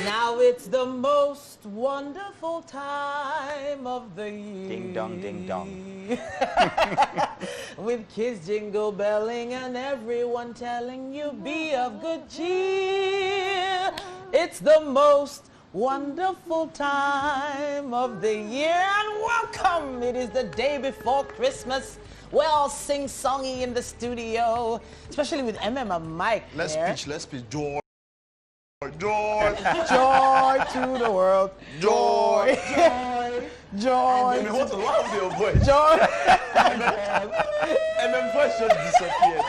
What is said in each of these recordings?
Now it's the most wonderful time of the year. Ding dong, ding dong. With kids jingle belling and everyone telling you be of good cheer. It's the most wonderful time of the year. And welcome! It is the day before Christmas. We're all sing-songy in the studio, especially with and Mike. Let's there. pitch. Joy. Joy. Joy to the world. Joy. Joy. Joy. I mean, what's wrong with your voice? Joy. MM voice just disappeared.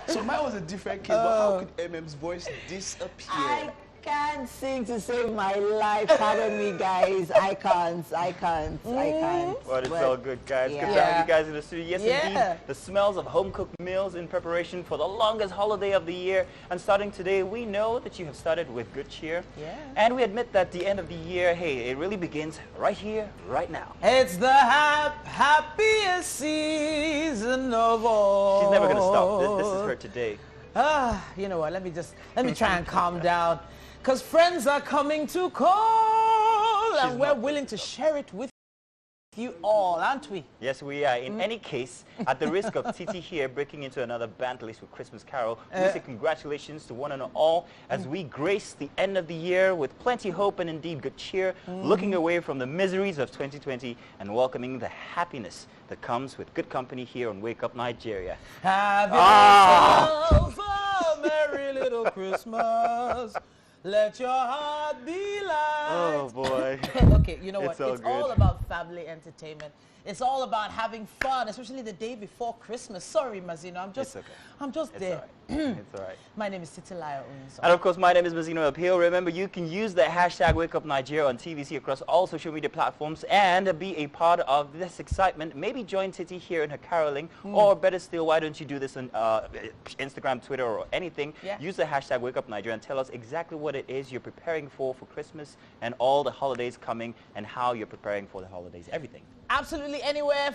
So mine was a different case, but how could MM's voice disappear? I can't sing to save my life. Pardon me, guys. I can't. Well, it's all good, guys. Yeah. Good to have you guys in the studio. Yes, Yeah. indeed. The smells of home-cooked meals in preparation for the longest holiday of the year. And starting today, we know that you have started with good cheer. Yeah. And we admit that the end of the year, hey, it really begins right here, right now. It's the happiest season of all. She's never going to stop. This is her today. You know what? Let me try and calm down. Because friends are coming to call, and we're willing to share it with you all, aren't we? Yes, we are. In any case, at the risk of Titi here breaking into another band list with Christmas Carol, we say congratulations to one and all as we grace the end of the year with plenty hope and indeed good cheer, looking away from the miseries of 2020 and welcoming the happiness that comes with good company here on Wake Up Nigeria. Have yourself a merry little Christmas. Let your heart be light. Oh, boy. Okay, you know what? It's all good. About family entertainment. It's all about having fun, especially the day before Christmas. Sorry, Mazino, I'm just It's there. all right. It's all right. My name is Titilaya Unso. And of course, my name is Mazino Appeal. Remember, you can use the hashtag WakeUpNigeria on TVC across all social media platforms and be a part of this excitement. Maybe join Titi here in her caroling, or better still, why don't you do this on Instagram, Twitter, or anything? Yeah. Use the hashtag WakeUpNigeria and tell us exactly what it is you're preparing for Christmas and all the holidays coming and how you're preparing for the holidays, everything. Absolutely anywhere,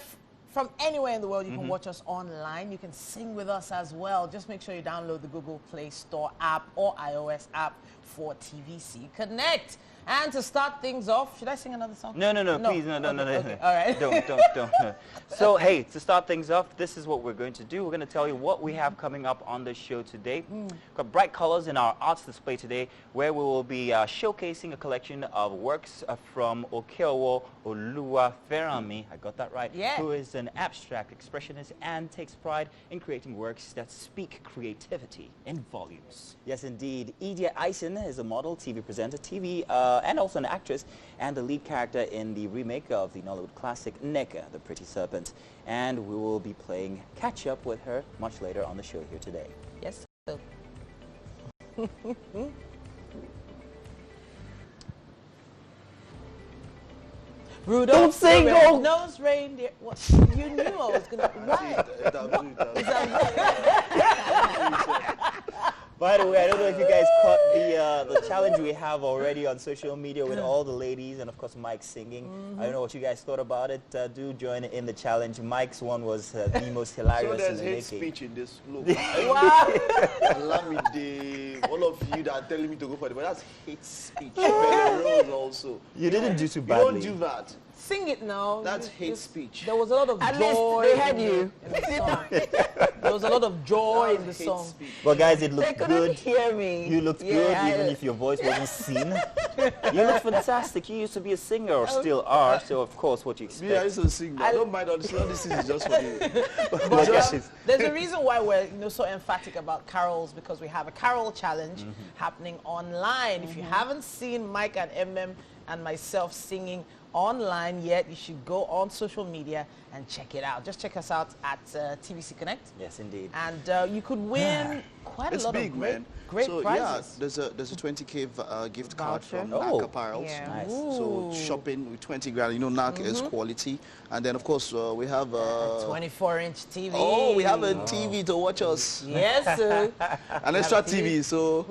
from anywhere in the world, you can watch us online. You can sing with us as well. Just make sure you download the Google Play Store app or iOS app for TVC Connect. And to start things off, should I sing another song? No, please, no. Okay, all right. Don't. So, hey, to start things off, this is what we're going to do. We're going to tell you what we have coming up on the show today. We've got bright colors in our arts display today, where we will be showcasing a collection of works from Okeowo Oluwaferami, I got that right, who is an abstract expressionist and takes pride in creating works that speak creativity in volumes. Yes, indeed. Idia Eisen is a model, TV presenter, and also an actress, and the lead character in the remake of the Nollywood classic Nneka, the Pretty Serpent. And we will be playing catch up with her much later on the show here today. Yes. Rudolph the red-nosed reindeer. What? You knew I was gonna. Why? By the way, I don't know if you guys caught the challenge we have already on social media with all the ladies and of course Mike singing. I don't know what you guys thought about it. Do join in the challenge. Mike's one was the most hilarious. So there's in hate the speech in this look. Wow. Allow me, all of you that are telling me to go for it, but that's hate speech. Rose also. You didn't do too You badly. don't do that. Sing it now. That's hate speech. There was a lot of At joy. least they had you. In the song. There was a lot of joy in the Hate song. speech. Well, guys, it They looked couldn't good. hear me. You looked good, even if your voice wasn't seen. You look fantastic. You used to be a singer, or still are. So, of course, what you expect. Yeah, I used to sing. I don't mind all this. All this is just for you. But guys, There's a reason why we're so emphatic about carols, because we have a carol challenge happening online. If you haven't seen Mike and and myself singing online yet, you should go on social media and check it out. Just check us out at TVC Connect. yes, indeed. And you could win quite It's a lot big, of great, man. great So prizes. yeah, there's a 20K gift card Voucher. from Oh. NAC Apparels. Yeah. Nice. So shopping with 20 grand, you know, NAC is quality. And then of course we have 24-inch TV. oh, we have a TV to watch us. Yes, sir. An extra TV. So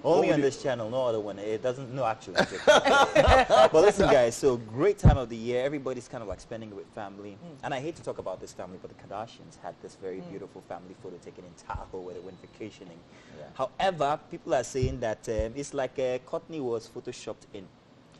Only on this channel, no other one. It doesn't, no, actually. But listen, guys, so great time of the year. Everybody's kind of like spending it with family. And I hate to talk about this family, but the Kardashians had this very beautiful family photo taken in Tahoe where they went vacationing. Yeah. However, people are saying that it's like Courtney was photoshopped in.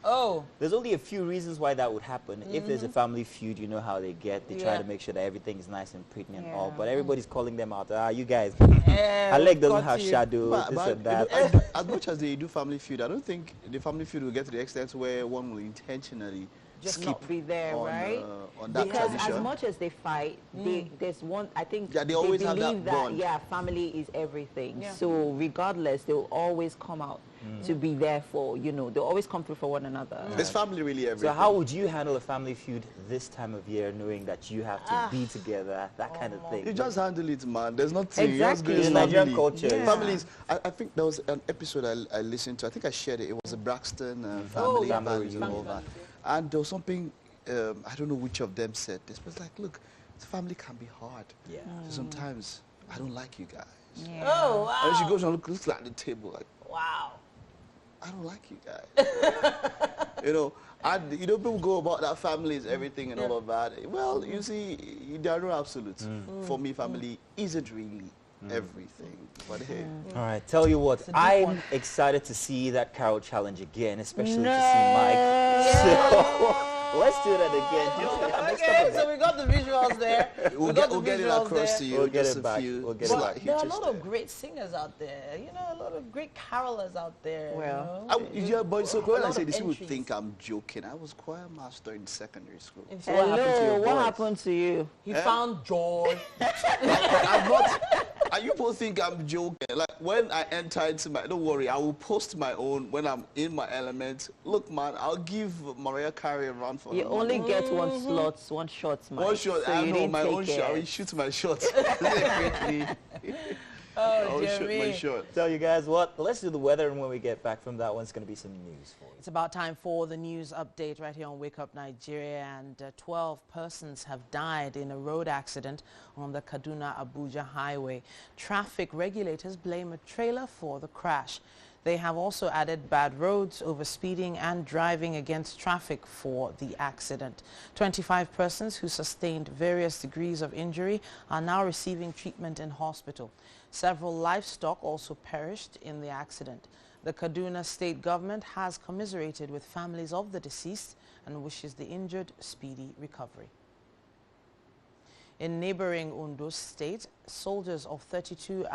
Oh. There's only a few reasons why that would happen. If there's a family feud, you know how they get. They try Yeah. to make sure that everything is nice and pretty and Yeah. all. But everybody's calling them out. Ah, you guys. Yeah, Her leg we've doesn't got have you. shadow. This But and that. as much as they do family feud, I don't think the family feud will get to the extent where one will intentionally Just skip not be there, on, right? on that Because tradition. as much as they fight, there's one, I think Yeah, they always have that believe that, bond. yeah, family is everything. Yeah. So regardless, they'll always come out to be there for, you know, they'll always come through for one another. Is family really everything? So how would you handle a family feud this time of year, knowing that you have to be together, that kind of thing? You just handle it, man. There's nothing. Exactly. You just In go Nigerian family. culture, Yeah. Families. I think there was an episode I listened to. I think I shared it. It was a Braxton family yeah. values and Family all that. And there was something, I don't know which of them said this, but it's like, look, family can be hard. Yeah. So sometimes I don't like you guys. Yeah. Oh, wow. And she goes and looks at the table like, Wow. I don't like you guys. You know, and you know, people go about that family is everything and all of that. Well, you see, there are no absolutes. For me, family isn't really everything. But hey, All right, tell you what, deep I'm one. excited to see that Carol challenge again, especially to see Mike. So let's do that again. Okay, so we got the visuals there. we'll get it across to you. We'll get just it a back. few We'll get it slight back. There are a hitches lot of there. great singers out there, you know, a lot of great carolers out there. Well, Yeah, but so A when I lot say of this, people entries. think I'm joking. I was choir master in secondary school. And so what happened to hello, your what voice? happened to you? He found joy. I'm not. And you both think I'm joking. Like when I enter into my, don't worry, I will post my own when I'm in my element. Look, man, I'll give Mariah Carey a run for You her only money. get one shot, man. One shot. So I you know didn't my take own shot. I it. will shoot my shot. Separately. I Oh, will shoot my Jeremy. shot. Tell you guys what, let's do the weather, and when we get back from that one, it's going to be some news for you. It's about time for the news update right here on Wake Up Nigeria, and 12 persons have died in a road accident on the Kaduna-Abuja highway. Traffic regulators blame a trailer for the crash. They have also added bad roads, overspeeding and driving against traffic for the accident. 25 persons who sustained various degrees of injury are now receiving treatment in hospital. Several livestock also perished in the accident. The Kaduna state government has commiserated with families of the deceased and wishes the injured speedy recovery. In neighboring Ondo State, soldiers of 32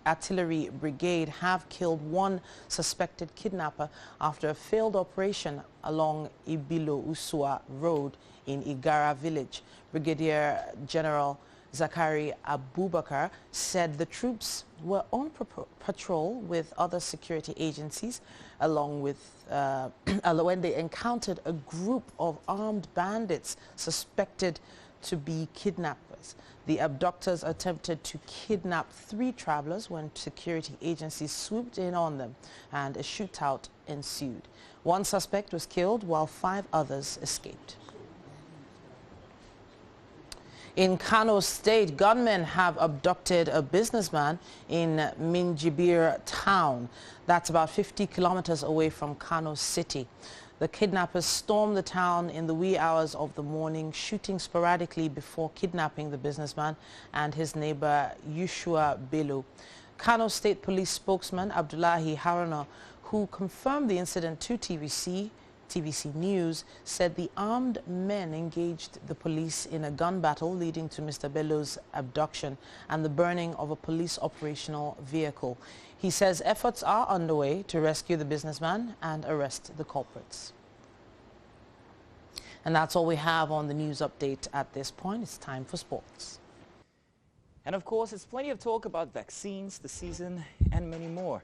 Artillery Brigade have killed one suspected kidnapper after a failed operation along Ibilo Usua Road in Igara village. Brigadier General Zakari Abubakar said the troops were on patrol with other security agencies along with when they encountered a group of armed bandits suspected to be kidnappers. The abductors attempted to kidnap 3 travelers when security agencies swooped in on them and a shootout ensued. One suspect was killed while 5 others escaped. In Kano State, gunmen have abducted a businessman in Minjibir town. That's about 50 kilometers away from Kano City. The kidnappers stormed the town in the wee hours of the morning, shooting sporadically before kidnapping the businessman and his neighbor Yushua Bello. Kano State Police spokesman Abdullahi Haruna, who confirmed the incident to TVC News, said the armed men engaged the police in a gun battle leading to Mr. Bello's abduction and the burning of a police operational vehicle. He says efforts are underway to rescue the businessman and arrest the culprits. And that's all we have on the news update at this point. It's time for sports. And of course, it's plenty of talk about vaccines, the season, and many more.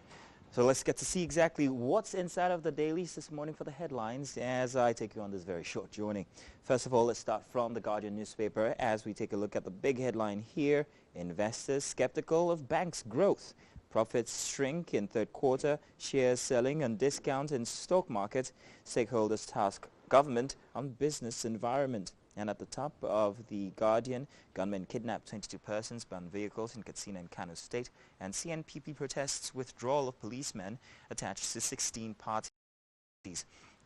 So let's get to see exactly what's inside of the dailies this morning for the headlines as I take you on this very short journey. First of all, let's start from the Guardian newspaper as we take a look at the big headline here. Investors skeptical of banks' growth. Profits shrink in third quarter, shares selling on discount in stock market. Stakeholders task government on business environment. And at the top of the Guardian, gunmen kidnapped 22 persons, burned vehicles in Katsina and Kano State, and CNPP protests withdrawal of policemen attached to 16 parties.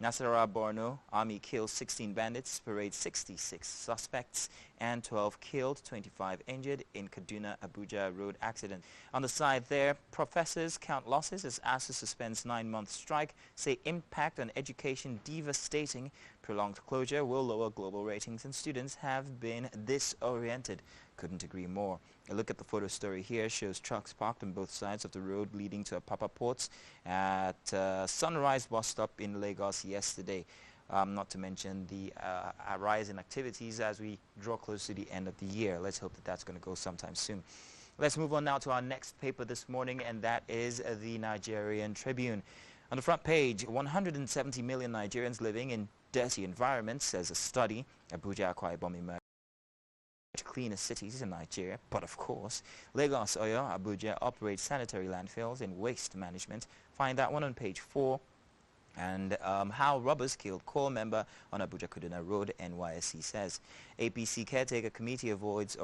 Nasarawa, Borno, Army kills 16 bandits, parades 66 suspects, and 12 killed, 25 injured in Kaduna Abuja road accident. On the side there, professors count losses as ASU suspends 9-month strike, say impact on education devastating. Prolonged closure will lower global ratings and students have been disoriented. Couldn't agree more. A look at the photo story here shows trucks parked on both sides of the road leading to Apapa Ports at Sunrise bus stop in Lagos yesterday. Not to mention the rise in activities as we draw close to the end of the year. Let's hope that that's going to go sometime soon. Let's move on now to our next paper this morning, and that is the Nigerian Tribune. On the front page, 170 million Nigerians living in dirty environments, says a study. Abuja, Akwa Ibom emerged cleanest cities in Nigeria, but of course, Lagos, Oyo, Abuja operate sanitary landfills and waste management. Find that one on page 4. And how robbers killed core member on Abuja Kaduna Road, NYSC says. APC caretaker committee voids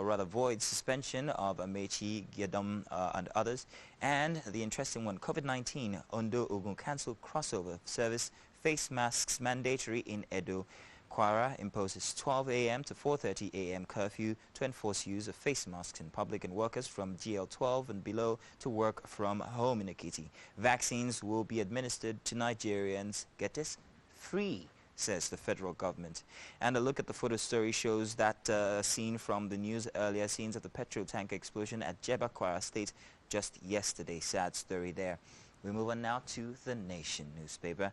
suspension of Amechi, Giadam and others. And the interesting one, COVID-19, Ondo Ogun cancelled crossover service, face masks mandatory in Edo. Kwara imposes 12 a.m. to 4:30 a.m. curfew to enforce use of face masks in public, and workers from GL12 and below to work from home in Ekiti. Vaccines will be administered to Nigerians, get this, free, says the federal government. And a look at the photo story shows that scene from the news earlier, scenes of the petrol tanker explosion at Jeba, Kwara State just yesterday. Sad story there. We move on now to The Nation newspaper.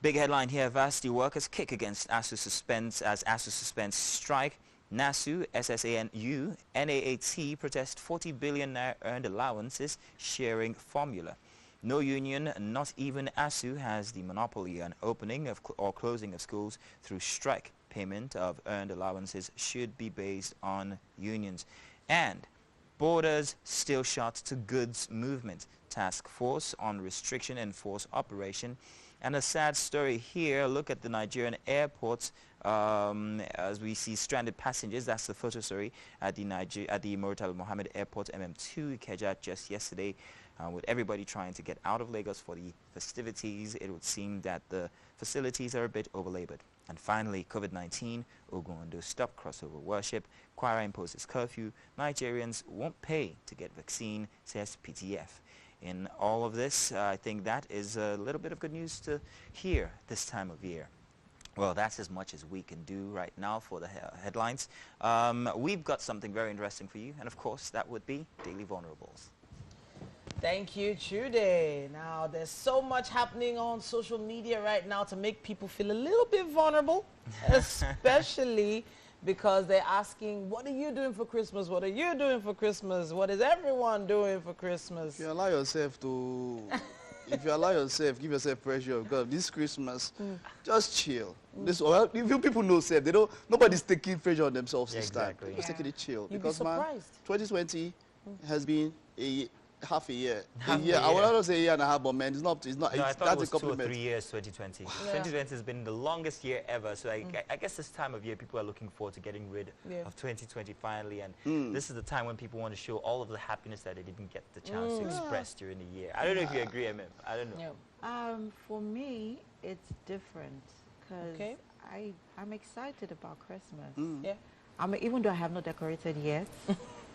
Big headline here, varsity workers kick against ASU suspends strike. NASU, SSANU, NAAT protest 40 billion naira earned allowances sharing formula. No union, not even ASU, has the monopoly on opening or closing of schools through strike. Payment of earned allowances should be based on unions. And borders still shut to goods movement. Task force on restriction enforce operation. And a sad story here. Look at the Nigerian airports as we see stranded passengers. That's the photo story at the Murtala Mohammed Airport, MM2, Ikeja, just yesterday. With everybody trying to get out of Lagos for the festivities, it would seem that the facilities are a bit overlabored. And finally, COVID-19, Ogun-Ondo stop crossover worship. Kwara imposes curfew. Nigerians won't pay to get vaccine, says PTF. In all of this, I think that is a little bit of good news to hear this time of year. Well, that's as much as we can do right now for the headlines. We've got something very interesting for you, and of course, that would be Daily Vulnerables. Thank you, Jude. Now, there's so much happening on social media right now to make people feel a little bit vulnerable, especially because they're asking, what are you doing for Christmas? What are you doing for Christmas? What is everyone doing for Christmas? If you allow yourself to, give yourself pressure, because this Christmas, just chill. Well, if people know self, nobody's taking pressure on themselves this time. Just taking it chill. You'd because be surprised. Man, 2020 has been half a year. I would not say a year and a half, but man, it's not. No, I thought it was 2 or 3 years, 2020. 2020 has been the longest year ever. So I guess this time of year, people are looking forward to getting rid of 2020 finally. And this is the time when people want to show all of the happiness that they didn't get the chance to express during the year. I don't know if you agree, MM. I don't know. For me, it's different because I'm excited about Christmas. Even though I have not decorated yet.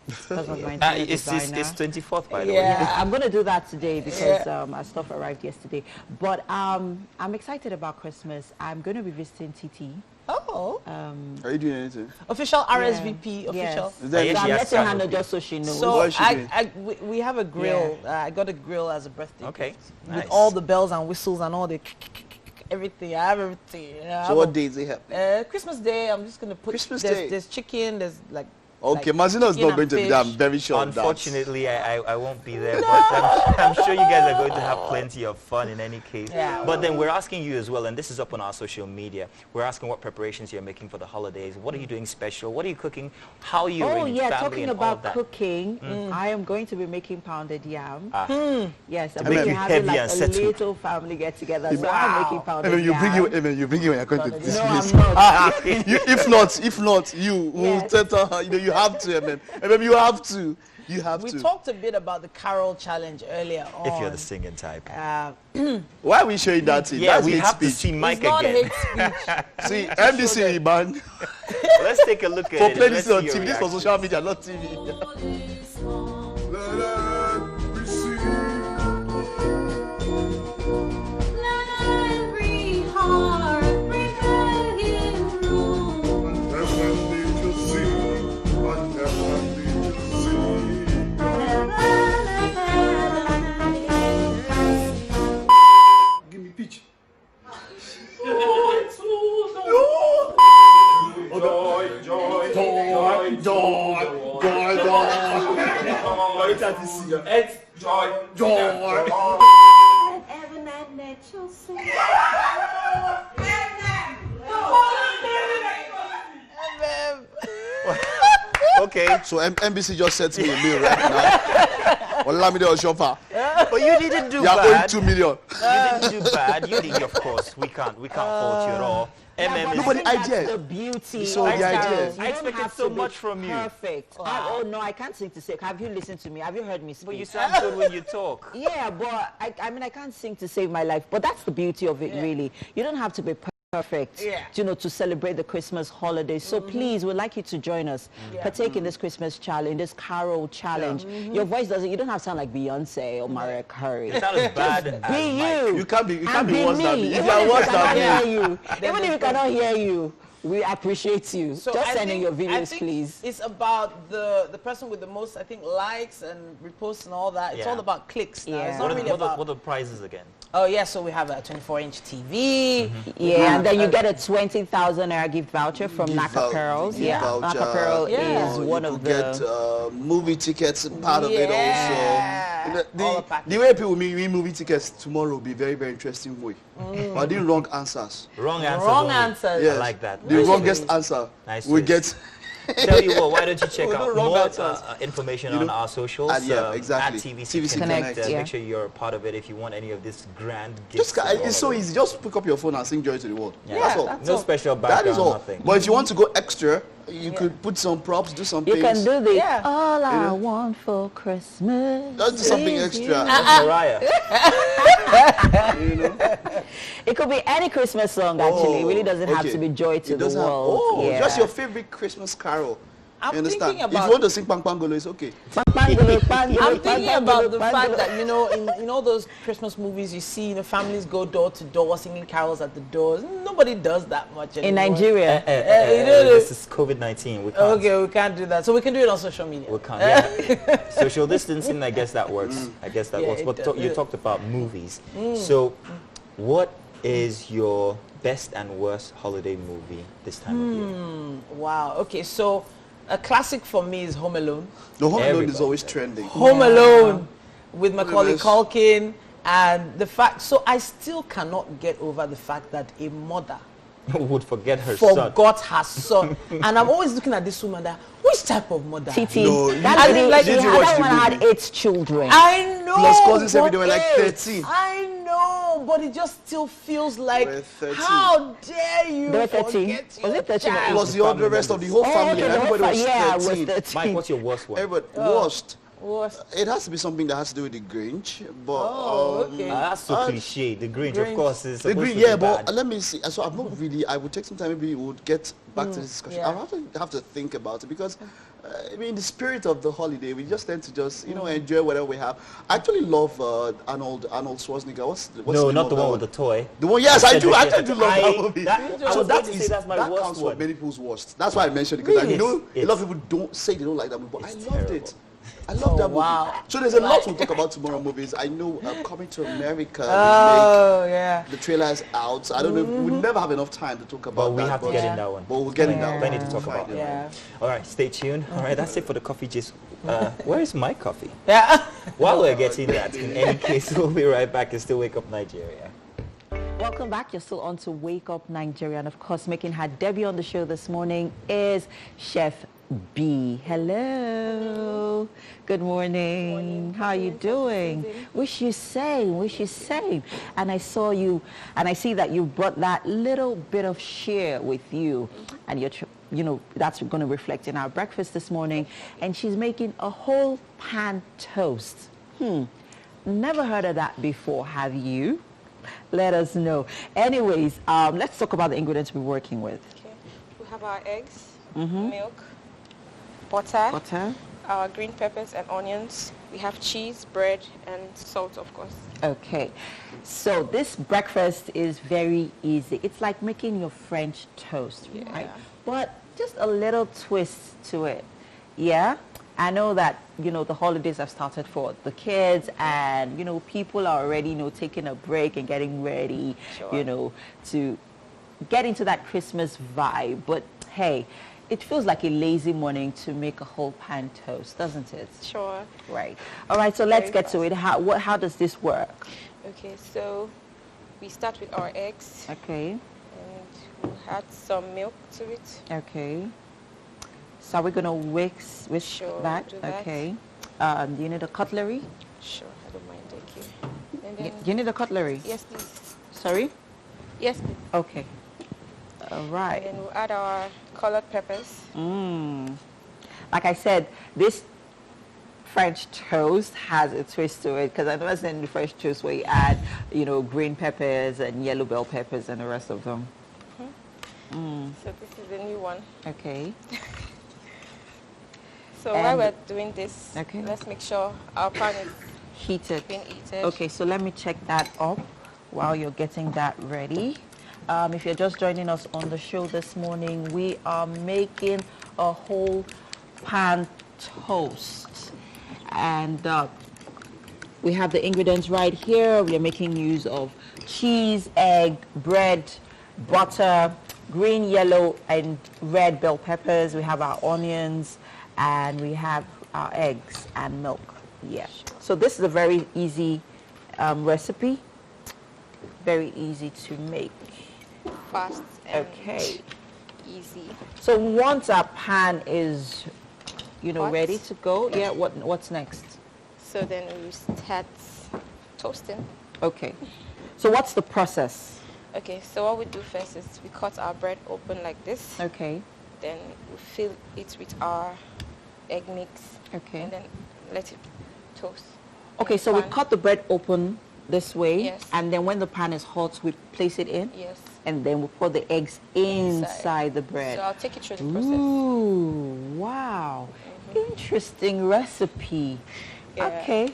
Because of my it's 24th, by the way. Yeah, I'm going to do that today because our stuff arrived yesterday. But I'm excited about Christmas. I'm going to be visiting TT. Oh. Are you doing anything? Official RSVP, official. Yes. So I'm letting her know just so she knows. So we have a grill. I got a grill as a birthday gift. Nice. With all the bells and whistles and all the everything. I have everything. So what days they have? Christmas Day, I'm just going to put... Christmas Day? There's chicken, there's like... Okay, Mazino is not going to be there. I'm very sure. Unfortunately, I won't be there, but I'm sure you guys are going to have plenty of fun in any case. Yeah. But then we're asking you as well, and this is up on our social media, we're asking what preparations you're making for the holidays. What are you doing special? What are you cooking? How are you arranging family talking and about all that? Cooking, I am going to be making pounded yam. Yes, I'm Make going to it have heavy like and a settled. little family get together. So I'm making pounded yam. You bring you when you're going to this place. No, I'm not. If not, you will tell her, you have to, MM, you have to. You have we to. talked a bit about the Carol Challenge earlier on. If you're the singing type. Why are we showing that thing? Yeah, That's we hate have to speech. see Mike It's not again. hate speech. See, MBC, man. Let's take a look at For it. playing Let's this on see your TV, this for reaction. social media, not TV. Give me peach. Okay, So MBC just sent me a mail right now. Olamide Oshofa, but you didn't do you are owing bad. 2 million. You didn't do bad. You did, of course. We can't fault you at all. MM No, but is the idea. The beauty. So of the idea. it. You I don't expected have so to be much from you. Perfect. Oh no, I can't sing to save. Have you listened to me? Have you heard me speak? But you sound good when you talk. Yeah, but I mean, I can't sing to save my life. But that's the beauty of it, really. You don't have to be perfect, you know, to celebrate the Christmas holiday. So please, we'd like you to join us, partake in this Christmas challenge, this Carol challenge. Your voice doesn't, you don't have to sound like Beyonce or Mariah Carey. It's not as bad as Be Mike. you. You can't be And worse than me. me. If you are worse than me. Even if we cannot hear you, we appreciate you. So Just I send in think- your I videos, think please. It's about the person with the most, I think, likes and reposts and all that. It's Yeah. all about clicks now. It's Yeah. not What really about... are the prizes again? Oh, yeah, so we have a 24-inch TV. Yeah, and then you get a 20,000 naira gift voucher from Naka Pearls. Gift Yeah, voucher, Naka Pearl you is know, one you of could the... get movie tickets, part of it Yeah. also. You know, All the package. the way people win movie tickets tomorrow will be very, very interesting way. But I did wrong answers. Wrong answers. Wrong only. answers. Yes. I like that. The Nice wrongest twist. answer Nice will twist. get... Tell you what, why don't you check We'll out do wrong more answers. information You on know, our socials. exactly. At TVC TVC Connect. Connect, yeah. Make sure you're a part of it if you want any of this grand gifts. Just, and all it's of so it. easy. Just pick up your phone and sing Joy to the World. Yeah, That's all. no special That background, is all. nothing. But if you want to go extra, you could put some props, do some You things. can do the Yeah. all I want for Christmas. Just do something is extra. you. That's Mariah. You know? It could be any Christmas song, actually. It really doesn't have okay. to be Joy to It the doesn't have- World. Oh, yeah. just your favorite Christmas carol. I'm You understand? thinking If about... you want to sing Pangolo, it's okay. I'm thinking about the fact that, you know, in all those Christmas movies you see, you know, families go door to door singing carols at the doors. Nobody does that much anymore. In Nigeria. you know, This is COVID-19. We can't. Okay, we can't do that. So we can do it on social media. We can't. Yeah. Social distancing, I guess that works. I guess that Yeah, works. it But does. you talked about movies. So, what is your best and worst holiday movie this time of year? Wow. Okay, so a classic for me is Home Alone. The Home Alone is Everybody always does. trending. Home Alone with Macaulay Yes. Culkin, and the fact. So I still cannot get over the fact that a mother Would forget her son. forgot her son, and I'm always looking at this woman. That which type of mother? Titi, No, that I lady, mean, like, did you that watch the one had movie? 8 children. I know. Plus cousins every day were like but 13. I know, but it just still feels like, We're 13. how dare you They were 13. forget Was your it 13 or child? Plus the other rest of the whole family. okay, Everybody was yeah, 13. was 13. Mike, what's your worst one? Everybody worst. Worst. It has to be something that has to do with the Grinch. But Oh, okay. That's so cliche. The Grinch, of Grinch. course, is the supposed Grinch, to yeah, be but bad. let me see. So I'm not really. I would take some time. Maybe we would get back to this discussion. yeah. I'll have to think about it because, I mean, the spirit of the holiday, we just tend to just enjoy whatever we have. I actually love Arnold Schwarzenegger. What's No, name not of the that one with the toy. The one, yes, I do. I actually do love I- that movie. that- I was so about that to is say that's my that worst counts for one. many people's worst. That's why I mentioned it because I Really? know a It's- lot of people don't say they don't like that movie, but I It's loved terrible. it. I love that movie. wow. So there's a lot we'll talk about tomorrow movies. I know Coming to America. Oh, yeah. The trailer is out. So I don't know. We'll never have enough time to talk about But we that. have to get in that one. But we'll get in that one. Plenty to talk about. Fine, Yeah. All right, stay tuned. All right, that's it for the coffee gist. Where is my coffee? Yeah. While we're getting that, in any case, we'll be right back and still wake up Nigeria. Welcome back. You're still on to Wake Up Nigeria. And of course, making her debut on the show this morning is Chef B. Hello. Good morning. How are you doing? Wish you same. Wish you same. And I saw you, and I see that you brought that little bit of share with you, and you're you know, that's going to reflect in our breakfast this morning. And she's making a whole pan toast. Never heard of that before, have you? Let us know. Anyways, let's talk about the ingredients we're working with. Okay. We have our eggs, milk, butter, our green peppers and onions. We have cheese, bread, and salt, of course. Okay. So this breakfast is very easy. It's like making your French toast, right? But just a little twist to it. Yeah? I know that, you know, the holidays have started for the kids and, you know, people are already, you know, taking a break and getting ready, you know, to get into that Christmas vibe. But hey, it feels like a lazy morning to make a whole pan toast, doesn't it? Sure. Right. All right, so let's get to it. How does this work? Okay, so we start with our eggs. Okay. And we'll add some milk to it. Okay. So are we going to whisk that? Do that. Okay. Do you need a cutlery? Sure, I don't mind, thank you. And then, do you need a cutlery? yes, please. Sorry? Yes, please. Okay. All right. And then we'll add our colored peppers. Like I said, this French toast has a twist to it because I've never seen the French toast where you add, you know, green peppers and yellow bell peppers and the rest of them. So this is the new one. Okay. So while we're doing this, let's make sure our pan is heated. being heated. Okay, so let me check that up while you're getting that ready. If you're just joining us on the show this morning, we are making a whole pan toast. And we have the ingredients right here. We are making use of cheese, egg, bread, butter, green, yellow, and red bell peppers. We have our onions, and we have our eggs and milk. Yeah. So this is a very easy recipe. Very easy to make. Fast and easy. So once our pan is, you know, hot, ready to go, what's next? So then we start toasting. Okay. So what's the process? Okay, so what we do first is we cut our bread open like this. Okay. Then we fill it with our egg mix. Okay. And then let it toast. Okay, so we cut the bread open this way. Yes. And then when the pan is hot, we place it in. Yes. And then we put the eggs inside the bread. So I'll take you through the process. Ooh, wow. Interesting recipe. Yeah. Okay.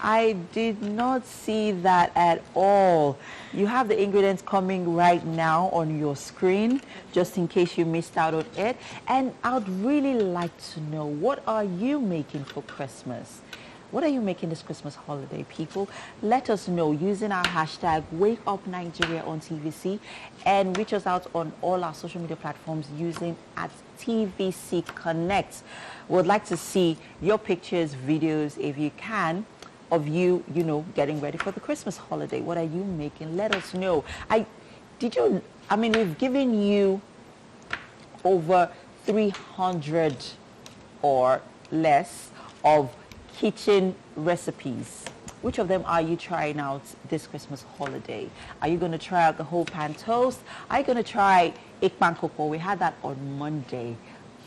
I did not see that at all. You have the ingredients coming right now on your screen, just in case you missed out on it. And I'd really like to know, what are you making for Christmas? What are you making this Christmas holiday, people? Let us know using our hashtag WakeUpNigeria on TVC, and reach us out on all our social media platforms using @TVC Connect. We'd like to see your pictures, videos, if you can, of you, you know, getting ready for the Christmas holiday. What are you making? Let us know. I mean, we've given you over 300 or less of kitchen recipes. Which of them are you trying out this Christmas holiday? Are you going to try out the whole pan toast? Are you going to try ikpan koko? We had that on Monday.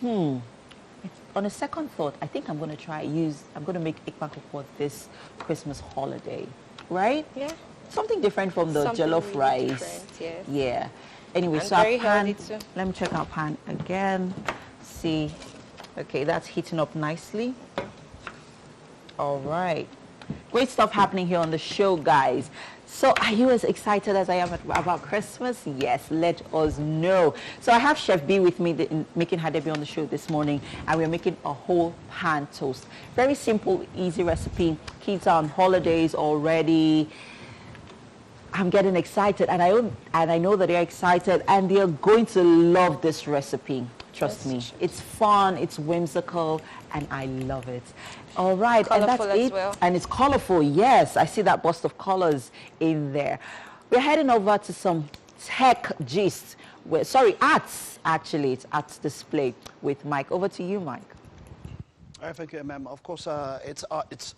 On a second thought, I think I'm going to make ikpan koko this Christmas holiday. Right? Yeah. Something different from the jollof really rice. Yes. Yeah. Anyway, And so our very pan, healthy too. let me check our pan again. See. Okay, that's heating up nicely. All right. Great stuff happening here on the show, guys. So are you as excited as I am about Christmas? Yes, let us know. So I have Chef B with me making her debut on the show this morning, and we're making a whole pan toast. Very simple, easy recipe. Kids are on holidays already. I'm getting excited, and I know that they're excited, and they're going to love this recipe. Trust me. It's fun, it's whimsical, and I love it. All right, colorful and that's it. Well. And it's colorful, yes. I see that burst of colors in there. We're heading over to some tech gist. Arts, actually. It's arts display with Mike. Over to you, Mike. All right, thank you, ma'am. Of course, it's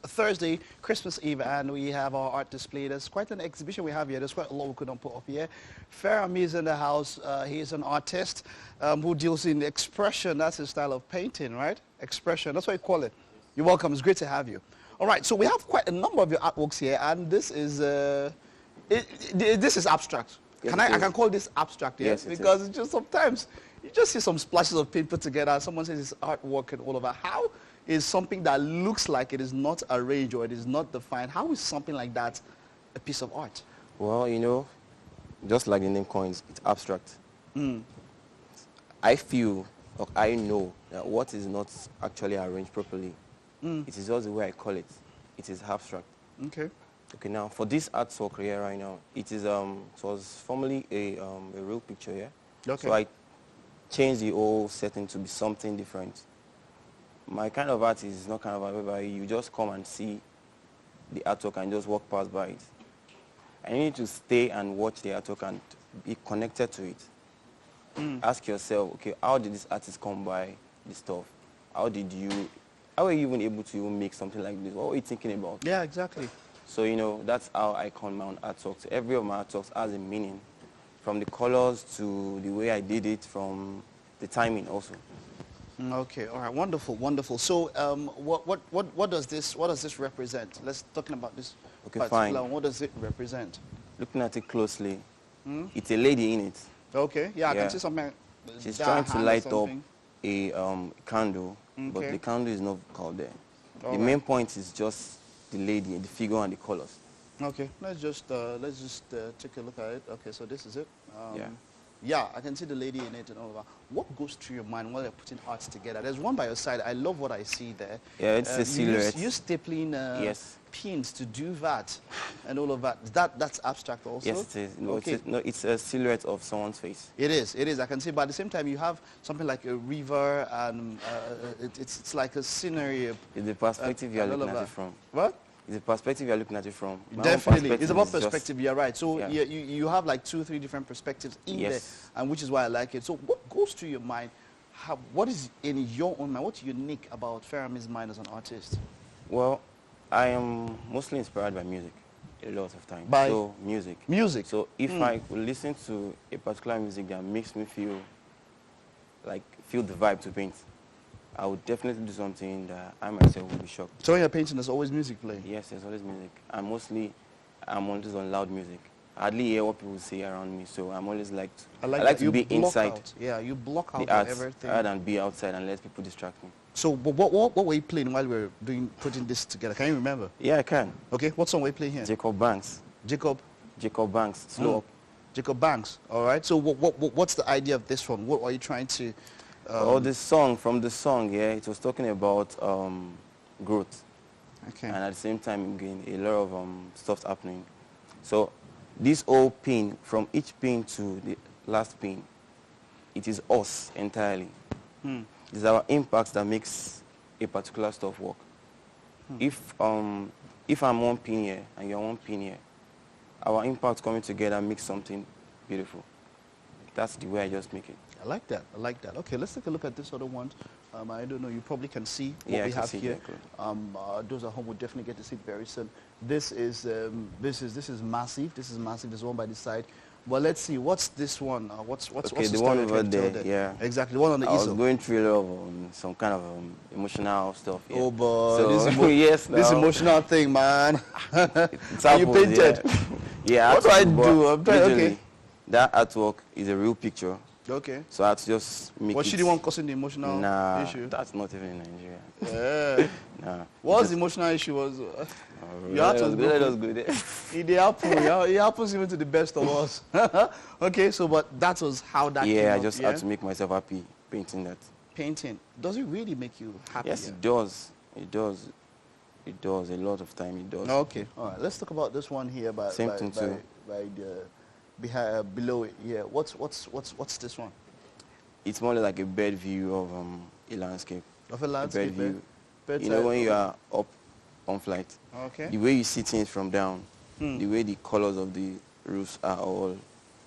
Thursday, Christmas Eve, and we have our art display. There's quite an exhibition we have here. There's quite a lot we couldn't put up here. Farham is in the house. He's an artist who deals in expression. That's his style of painting, right? Expression. That's what you call it. You're welcome. It's great to have you. All right, so we have quite a number of your artworks here, and this is this is abstract. Yes, I can call this abstract, yes, because it's just sometimes you just see some splashes of paint put together. Someone says it's artwork and all of that. How is something that looks like it is not arranged or it is not defined? How is something like that a piece of art? Well, you know, just like the name coins, it's abstract. Mm. I feel, or I know that what is not actually arranged properly, it is just the way I call it. It is abstract. Okay. Okay, now for this artwork here right now, it is it was formerly a real picture here. Okay. So I changed the whole setting to be something different. My kind of art is not kind of art whereby you just come and see the artwork and just walk past by it. And you need to stay and watch the artwork and be connected to it. Ask yourself, okay, how did this artist come by this stuff? How were you even able to even make something like this? What were you thinking about? Yeah, exactly. So, you know, that's how I call my own artworks. Every of my artworks has a meaning, from the colors to the way I did it, from the timing also. Okay, all right, wonderful, wonderful. So, what does this represent? Let's talking about this. Okay, particular fine. one. What does it represent? Looking at it closely, it's a lady in it. Okay, yeah, I Yeah. can see something. She's that trying to hand or light up something. a candle, but Okay. the candle is not called there. All The right. main point is just the lady, the figure, and the colors. Okay, let's just take a look at it. Okay, so this is it. Yeah. Yeah, I can see the lady in it and all of that. What goes through your mind while you're putting arts together? There's one by your side. I love what I see there. Yeah, it's a silhouette. You stapling Yes. pins to do that and all of that. That's abstract also? Yes, it is. No, Okay. it's a silhouette of someone's face. It is. I can see. But at the same time, you have something like a river and it's like a scenery. It's the perspective you're and all looking of at that. it from. What? It's the perspective you're looking at it from. My own Definitely. perspective It's about is just- perspective. You're right. So Yeah. you have like 2 or 3 different perspectives in Yes. there, and which is why I like it. So what goes through your mind? What is in your own mind? What's unique about Farham's mind as an artist? Well, I am mostly inspired by music a lot of times. By so music. music. So if I could listen to a particular music that makes me feel the vibe to paint, I would definitely do something that I myself would be shocked. So when you're painting, there's always music playing. Yes, there's always music. I'm always on loud music. I hardly hear what people say around me, so I'm always I like that to you be block inside out. Yeah, you block out the arts everything. rather than be outside and let people distract me. So what were you playing while we were putting this together? Can you remember? Yeah, I can. Okay, what song were you playing here? Jacob Banks. Jacob Slow Up. Jacob Banks. All right. So what's the idea of this one? What are you trying to? From the song, yeah, it was talking about growth. Okay. And at the same time, again, a lot of stuff happening. So this whole pin, from each pin to the last pin, it is us entirely. It's our impact that makes a particular stuff work. If I'm one pin here and you're one pin here, our impact coming together makes something beautiful. That's the way I just make it. I like that. Okay, let's take a look at this other one. I don't know. You probably can see what Yeah, I we can have see here. exactly. Those at home will definitely get to see it very soon. This is massive. This is massive. There's one by the side. Well, let's see. What's this one? What's Okay, the the one story over trying to tell there, yeah. Exactly. The one on the I was easel. going through a lot of some kind of emotional stuff. Yeah. Oh boy, So, this yes, now. emotional thing, man. It's Are you happened, painted? Yeah. What do I but do? I'm trying. usually, Okay. That artwork is a real picture, Okay. so I had to just make Was it. she the one causing the emotional Nah, issue? that's not even in Nigeria. Yeah. Nah. What's Just- the emotional issue was? Oh, Your heart was let us broken. go there. It happens. Yeah, it happens even to the best of us. Okay, so but that was how that came Yeah, I up, just had to make myself happy painting that. painting. Does it really make you happy? Yes, it does. It does. It does. A lot of time it does. Okay. All right. Let's talk about this one here by Same thing too. behind below it. Yeah. What's this one? It's more like a bird view of a landscape. Of a landscape. Bird view. Bird You know type. when you are up on flight, Okay. the way you see things from down, the way the colors of the roofs are all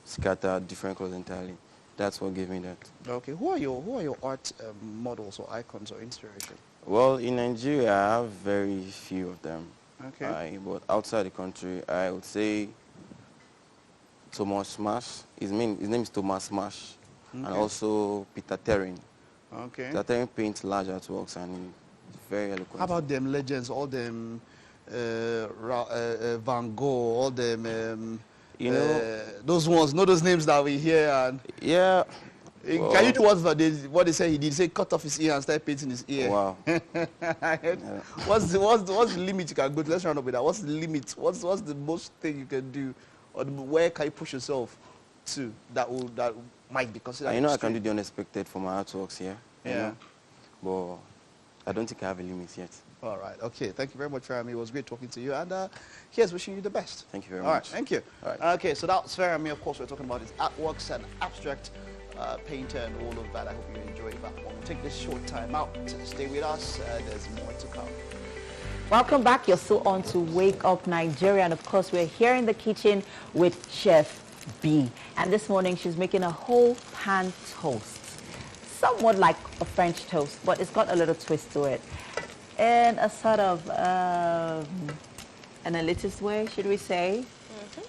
scattered, different colors entirely. That's what gave me that. Okay. Who are your art models or icons or inspiration? Well, in Nigeria, I have very few of them. Okay. But outside the country, I would say Thomas Smash. His name is Thomas Smash. Okay. And also Peter Terrin. Okay. Peter Terrin paints large artworks and very eloquent. How about them legends, all them Van Gogh, all them, you know, those ones, know those names that we hear? And yeah. well, can you do what they say he did? Say cut off his ear and start painting his ear. Wow. What's the limit you can go to? Let's round up with that. What's the limit? What's the most thing you can do, or where can you push yourself to that might be considered? I know I can do the unexpected for my artworks here. Yeah. But I don't think I have a limit yet. All right. Okay. Thank you very much, Farami. It was great talking to you. And here's wishing you the best. Thank you very much. All right. much. Thank you. All right. Okay. So that's Farami. Of course, we're talking about his artworks and abstract painter and all of that. I hope you enjoyed that one. We'll take this short time out. Stay with us. There's more to come. Welcome back. You're still on to Wake Up Nigeria. And of course, we're here in the kitchen with Chef B. And this morning, she's making a whole pan toast. Somewhat like a French toast, but it's got a little twist to it. In a sort of an elitist way, should we say?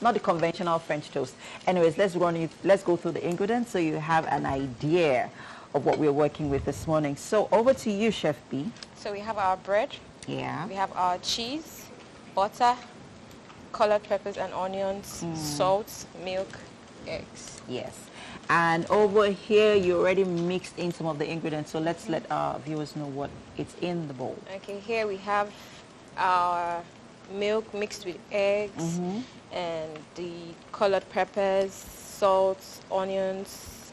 Not the conventional French toast. Anyways, let's go through the ingredients so you have an idea of what we're working with this morning. So over to you, Chef B. So we have our bread. Yeah. We have our cheese, butter, colored peppers and onions, salt, milk, eggs. Yes. And over here, you already mixed in some of the ingredients. So let's let our viewers know what it's in the bowl. Okay, here we have our milk mixed with eggs and the colored peppers, salt, onions.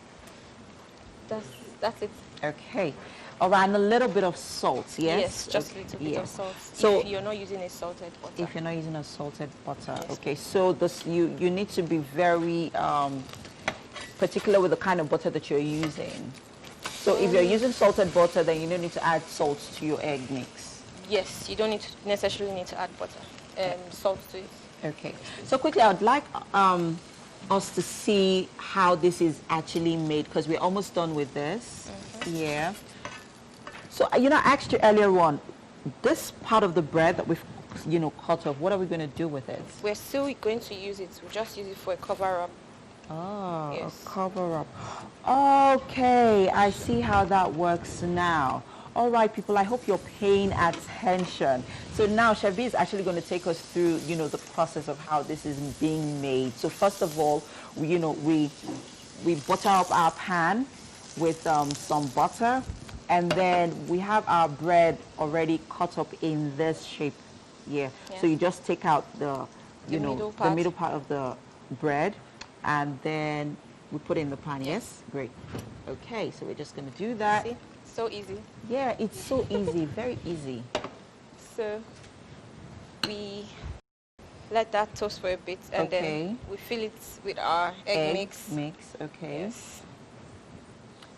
That's it. Okay. All right, and a little bit of salt, yes? Yes, just a little bit of salt. So if you're not using a salted butter. If you're not using a salted butter, Yes. okay. So this you need to be very particular with the kind of butter that you're using. So if you're using salted butter, then you don't need to add salt to your egg mix. Yes, you don't necessarily need to add butter, salt to it. Okay. So quickly, I'd like us to see how this is actually made, because we're almost done with this. Yeah. So, I asked you earlier on, this part of the bread that we've, cut off, what are we going to do with it? We're still going to use it. We'll just use it for a cover-up. Oh, yes. A cover-up. Okay, I see how that works now. All right, people, I hope you're paying attention. So now Chef B is actually going to take us through, the process of how this is being made. So first of all, we butter up our pan with some butter. And then we have our bread already cut up in this shape. Yeah. So you just take out the middle part of the bread, and then we put it in the pan. Yes? Great. Okay, so we're just going to do that. See? So easy. Yeah, it's so easy, very easy. So we let that toast for a bit, and then we fill it with our egg mix. Okay. Yes.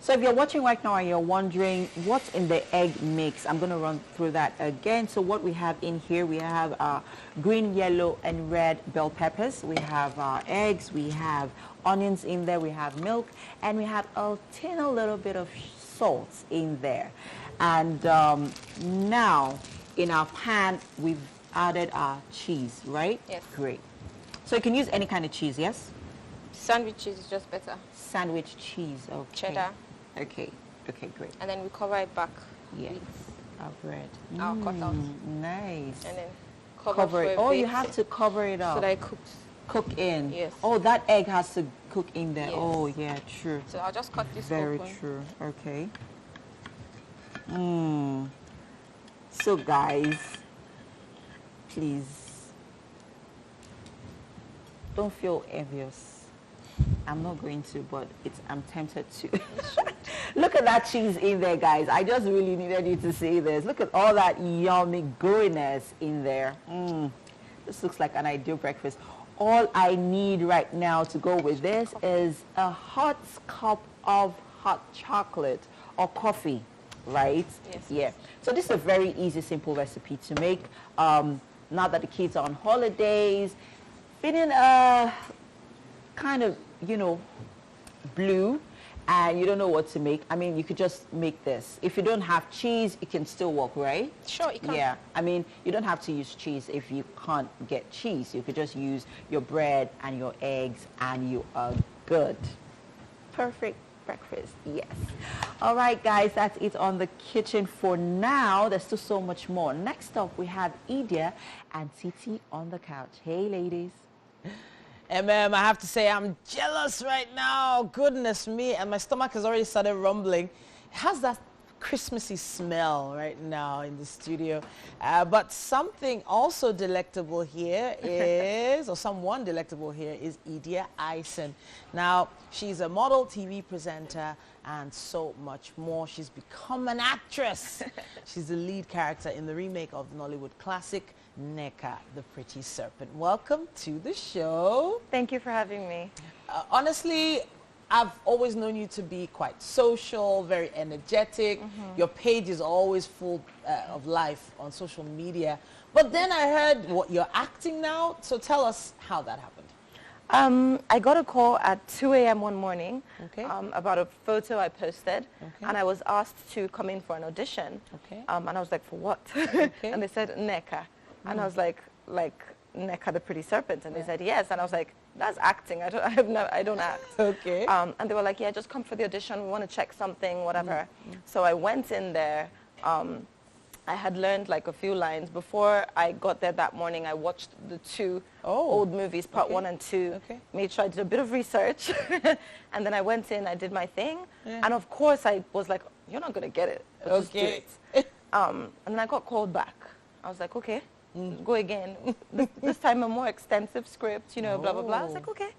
So if you're watching right now and you're wondering what's in the egg mix, I'm going to run through that again. So what we have in here, we have green, yellow, and red bell peppers. We have eggs. We have onions in there. We have milk. And we have a little bit of salt in there. And now in our pan, we've added our cheese, right? Yes. Great. So you can use any kind of cheese, yes? Sandwich cheese is just better. Sandwich cheese, okay. Cheddar. Okay, great. And then we cover it back Yeah. with Our bread. our cutout. Nice. And then cover Cover for it. a Oh, bit you have to cover it up. so that it cooks. Cook in. Yes. Oh, that egg has to cook in there. Yes. Oh, yeah, true. So I'll just cut this Very open. true. Okay. So guys, please don't feel envious. I'm not going to, but I'm tempted to. Look at that cheese in there, guys. I just really needed you to see this. Look at all that yummy gooiness in there. This looks like an ideal breakfast. All I need right now to go with this is a hot cup of hot chocolate or coffee, right? Yes. Yeah. So this is a very easy, simple recipe to make. Now that the kids are on holidays, feeling kind of, blue, and you don't know what to make, I mean, you could just make this. If you don't have cheese, it can still work, right? Sure, you can. Yeah, I mean, you don't have to use cheese if you can't get cheese. You could just use your bread and your eggs, and you are good. Perfect breakfast, yes. All right, guys, that's it on the kitchen for now. There's still so much more. Next up, we have Idia and Titi on the couch. Hey, ladies. I have to say I'm jealous right now. Goodness me. And my stomach has already started rumbling. It has that Christmassy smell right now in the studio. But something also delectable here is, or someone delectable here is Idia Eisen. Now, she's a model, TV presenter, and so much more. She's become an actress. She's the lead character in the remake of the Nollywood classic, Nneka, the Pretty Serpent. Welcome to the show. Thank you for having me. Honestly, I've always known you to be quite social, very energetic. Your page is always full of life on social media. But then I heard what you're acting now. So tell us how that happened. I got a call at 2 a.m. one morning about a photo I posted. And I was asked to come in for an audition. And I was like, for what? And they said, Nneka. And I was like Nneka, the Pretty Serpent. And they said, yes. And I was like, that's acting. I don't act. And they were like, yeah, just come for the audition. We want to check something, whatever. So I went in there. I had learned like a few lines. Before I got there that morning, I watched the two old movies, part 1 and 2. Made sure I did a bit of research. And then I went in, I did my thing. And of course, I was like, you're not going to get it. Just do it. And then I got called back. I was like, okay. Go again. This time a more extensive script, you know, blah, blah, blah. I was like, okay.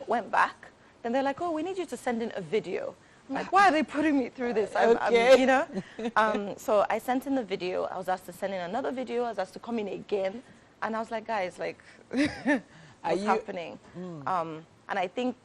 Went back. Then they're like, oh, we need you to send in a video. I'm like, why are they putting me through this? You know? So I sent in the video. I was asked to send in another video. I was asked to come in again. And I was like, guys, like, what's happening? And I think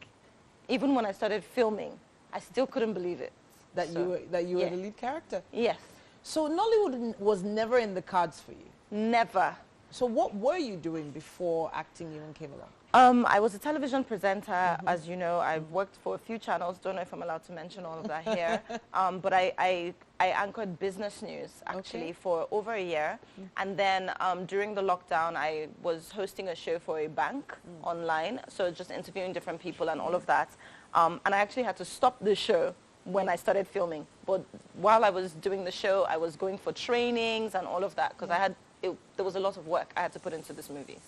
even when I started filming, I still couldn't believe it. That you were the lead character? Yes. So Nollywood was never in the cards for you? Never. So what were you doing before acting even came along? I was a television presenter, as you know. I've worked for a few channels. Don't know if I'm allowed to mention all of that here. But I anchored business news, actually, for over a year. And then during the lockdown, I was hosting a show for a bank online. So just interviewing different people and all of that. And I actually had to stop the show when I started filming. But while I was doing the show, I was going for trainings and all of that, because there was a lot of work I had to put into this movie.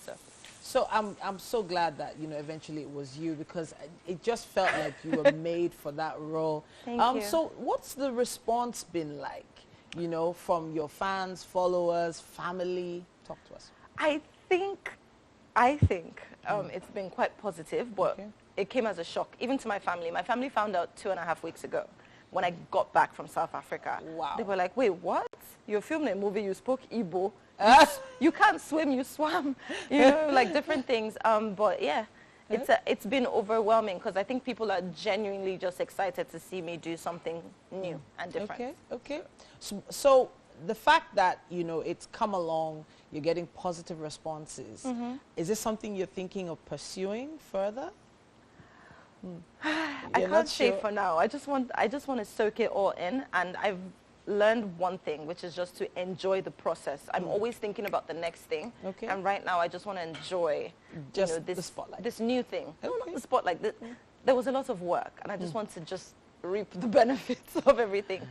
So I'm so glad that, you know, eventually it was you, because it just felt like you were made for that role. Thank you. So what's the response been like, you know, from your fans, followers, family? Talk to us. I think it's been quite positive, but it came as a shock, even to my family. My family found out 2.5 weeks ago when I got back from South Africa. Wow. They were like, wait, what? You're filming a movie, you spoke Igbo. You can't swim, you swam. You know, like different things. But yeah, it's been overwhelming, because I think people are genuinely just excited to see me do something new and different. Okay. So the fact that, you know, it's come along, you're getting positive responses, is this something you're thinking of pursuing further? I can't say for now. I just want to soak it all in, and I've learned one thing, which is just to enjoy the process. I'm always thinking about the next thing, and right now I just want to enjoy just the spotlight, this new thing. No, not the spotlight. There was a lot of work, and I just want to just reap the benefits of everything.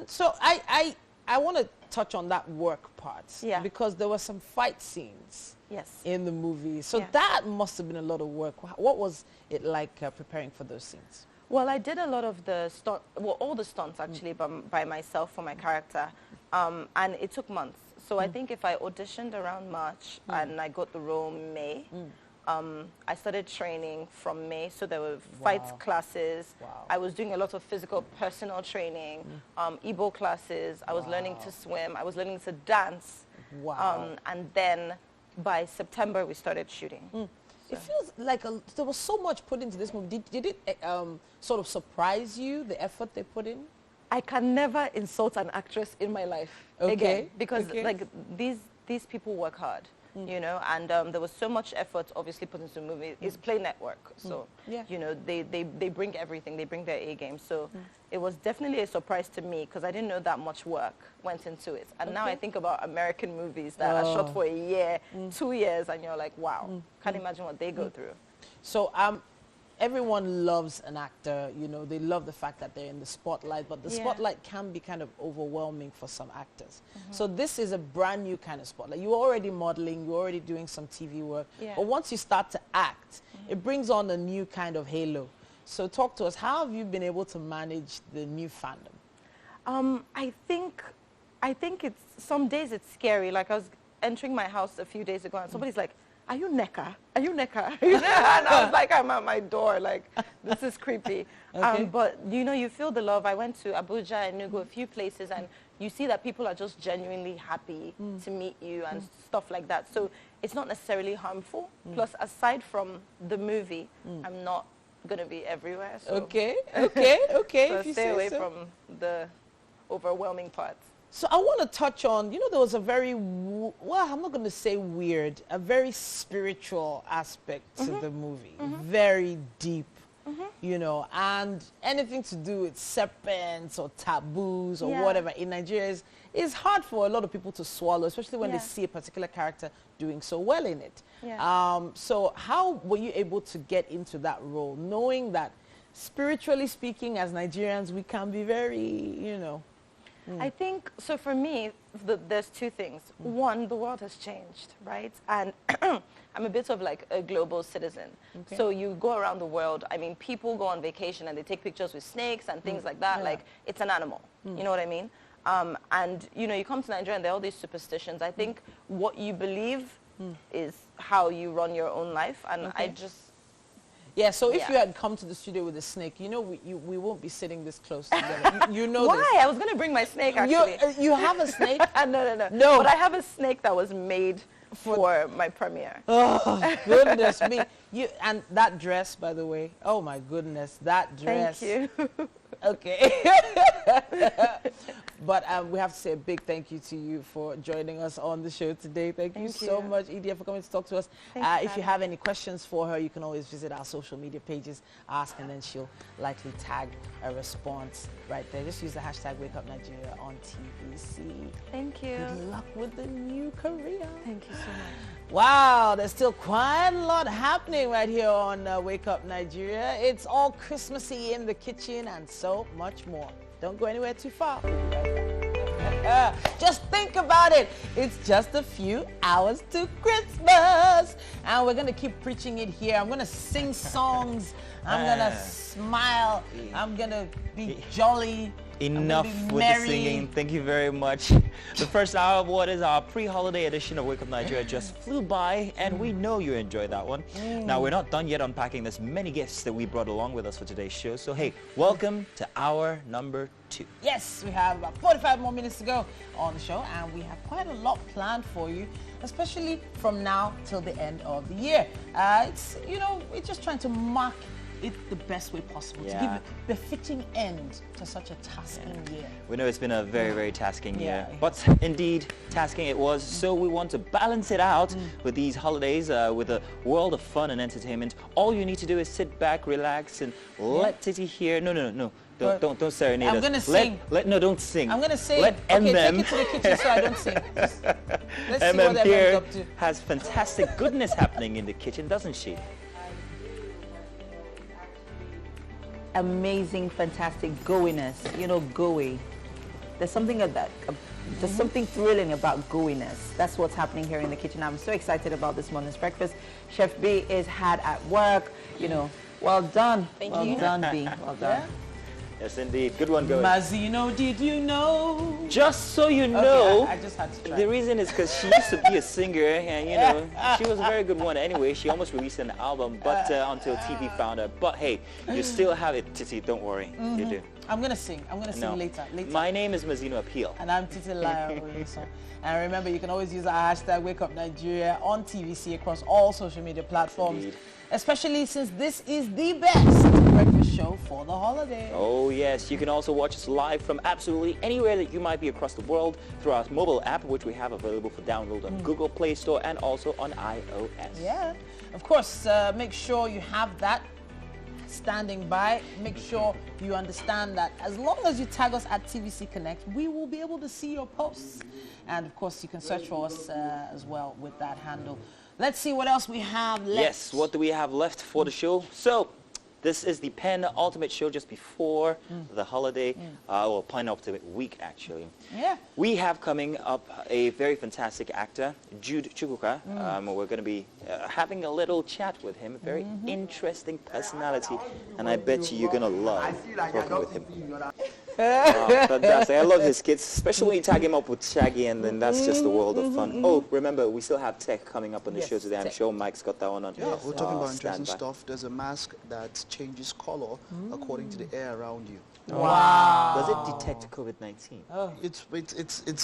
So I want to touch on that work part, because there were some fight scenes in the movie. So that must have been a lot of work. What was it like preparing for those scenes? Well, I did a lot of the all the stunts actually by myself for my character, and it took months. So I think if I auditioned around March and I got the role May, I started training from May. So there were fight classes. I was doing a lot of physical personal training, Igbo classes. I was learning to swim. I was learning to dance. And then by September, we started shooting. It feels like there was so much put into this movie. Did it sort of surprise you, the effort they put in? I can never insult an actress in my life again, because like these people work hard. you know, and there was so much effort obviously put into the movie. It's Play Network, so, you know, they bring everything, they bring their A game. So it was definitely a surprise to me because I didn't know that much work went into it. And now I think about American movies that are shot for a year, 2 years, and you're like, wow, can't imagine what they go through. So everyone loves an actor, you know, they love the fact that they're in the spotlight, but the spotlight can be kind of overwhelming for some actors. So this is a brand new kind of spotlight. You're already modeling, you're already doing some TV work, but once you start to act, it brings on a new kind of halo. So talk to us, how have you been able to manage the new fandom? I think it's, some days it's scary. Like I was entering my house a few days ago and somebody's like, are you Neka? Are you Neka? And I was like, I'm at my door, like, this is creepy. But, you know, you feel the love. I went to Abuja and Nugu, a few places, and you see that people are just genuinely happy to meet you and stuff like that. So it's not necessarily harmful. Plus, aside from the movie, I'm not going to be everywhere. So Okay. so stay away from the overwhelming parts. So I want to touch on, you know, there was a very, well, I'm not going to say weird, a very spiritual aspect to the movie. Very deep, you know, and anything to do with serpents or taboos or whatever in Nigeria is hard for a lot of people to swallow, especially when they see a particular character doing so well in it. So how were you able to get into that role, knowing that spiritually speaking, as Nigerians, we can be very, you know, I think, so for me, there's two things. One, the world has changed, right? And I'm a bit of like a global citizen. So you go around the world, I mean, people go on vacation and they take pictures with snakes and things like that. Like, it's an animal, you know what I mean? And, you know, you come to Nigeria and there are all these superstitions. I think what you believe is how you run your own life. And I just... Yeah, so if you had come to the studio with a snake, you know, we won't be sitting this close together. You know Why? this. I was going to bring my snake, actually. You have a snake? No. But I have a snake that was made for my premiere. Oh, goodness me. And that dress, by the way, oh my goodness, that dress. Thank you. Okay. But we have to say a big thank you to you for joining us on the show today. Thank you so much, Idia, for coming to talk to us. If you have any questions for her, you can always visit our social media pages, ask, and then she'll likely tag a response right there. Just use the hashtag #WakeUpNigeria on TVC. Thank you. Good luck with the new career. Thank you so much. Wow, there's still quite a lot happening right here on Wake Up Nigeria. It's all Christmassy in the kitchen and so much more. Don't go anywhere too far. We'll be right back. Just think about it. It's just a few hours to Christmas. And we're going to keep preaching it here. I'm going to sing songs. I'm going to smile. I'm going to be jolly. Enough with the singing. Thank you very much. The first hour of what is our pre-holiday edition of Wake Up Nigeria just flew by, and we know you enjoyed that one. Now, we're not done yet unpacking. There's many gifts that we brought along with us for today's show. So, hey, welcome to hour number 2. Yes, we have about 45 more minutes to go on the show, and we have quite a lot planned for you, especially from now till the end of the year. It's, you know, we're just trying to mark it the best way possible to give a befitting end to such a tasking year. We know it's been a very, very tasking year, but indeed tasking it was. So we want to balance it out with these holidays, with a world of fun and entertainment. All you need to do is sit back, relax, and let Titi hear. No. Don't serenade us. I'm gonna sing. No, don't sing. I'm gonna sing. Let okay, MM. take it to the kitchen so I don't sing. Let's see what MM MM's here up to. has fantastic goodness happening in the kitchen, doesn't she? Amazing, fantastic goiness. You know, gooey. There's something of that. There's something thrilling about gooiness. That's what's happening here in the kitchen. I'm so excited about this morning's breakfast. Chef B is hard at work. You know, well done. Thank you. Well done, B. Well done. Yes, indeed. Good one, going. Mazino, did you know? Just so you know, okay, I just had to try. The reason is because she used to be a singer, and you know, she was a very good one anyway. She almost released an album, but until TV found her. But hey, you still have it, Titi. Don't worry, you do. I'm gonna sing. I'm gonna sing later. My name is Mazino Appeal. And I'm Titi Lyle. And remember, you can always use our hashtag Wake Up Nigeria on TVC across all social media platforms. Indeed. especially since this is the best breakfast show for the holiday. Oh yes, you can also watch us live from absolutely anywhere that you might be across the world through our mobile app, which we have available for download on Google Play Store and also on iOS. Yeah, of course, make sure you have that standing by. Make sure you understand that as long as you tag us at TVC Connect, we will be able to see your posts. And of course, you can search for us as well with that handle. Let's see what else we have left. Yes, what do we have left for the show? So, this is the Penn Ultimate Show just before the holiday, or Penn Ultimate Week, actually. Yeah. We have coming up a very fantastic actor, Jude Chuca. We're going to be having a little chat with him. A very interesting personality, and I bet you're going to love talking with him. Fantastic. I love his skits, especially when you tag him up with Shaggy, and then that's just the world of fun. Oh, remember, we still have tech coming up on the show today. I'm sure Mike's got that one on. Yeah, we're talking about interesting stuff. There's a mask that changes color according to the air around you. Wow. Does it detect COVID-19? Oh. It's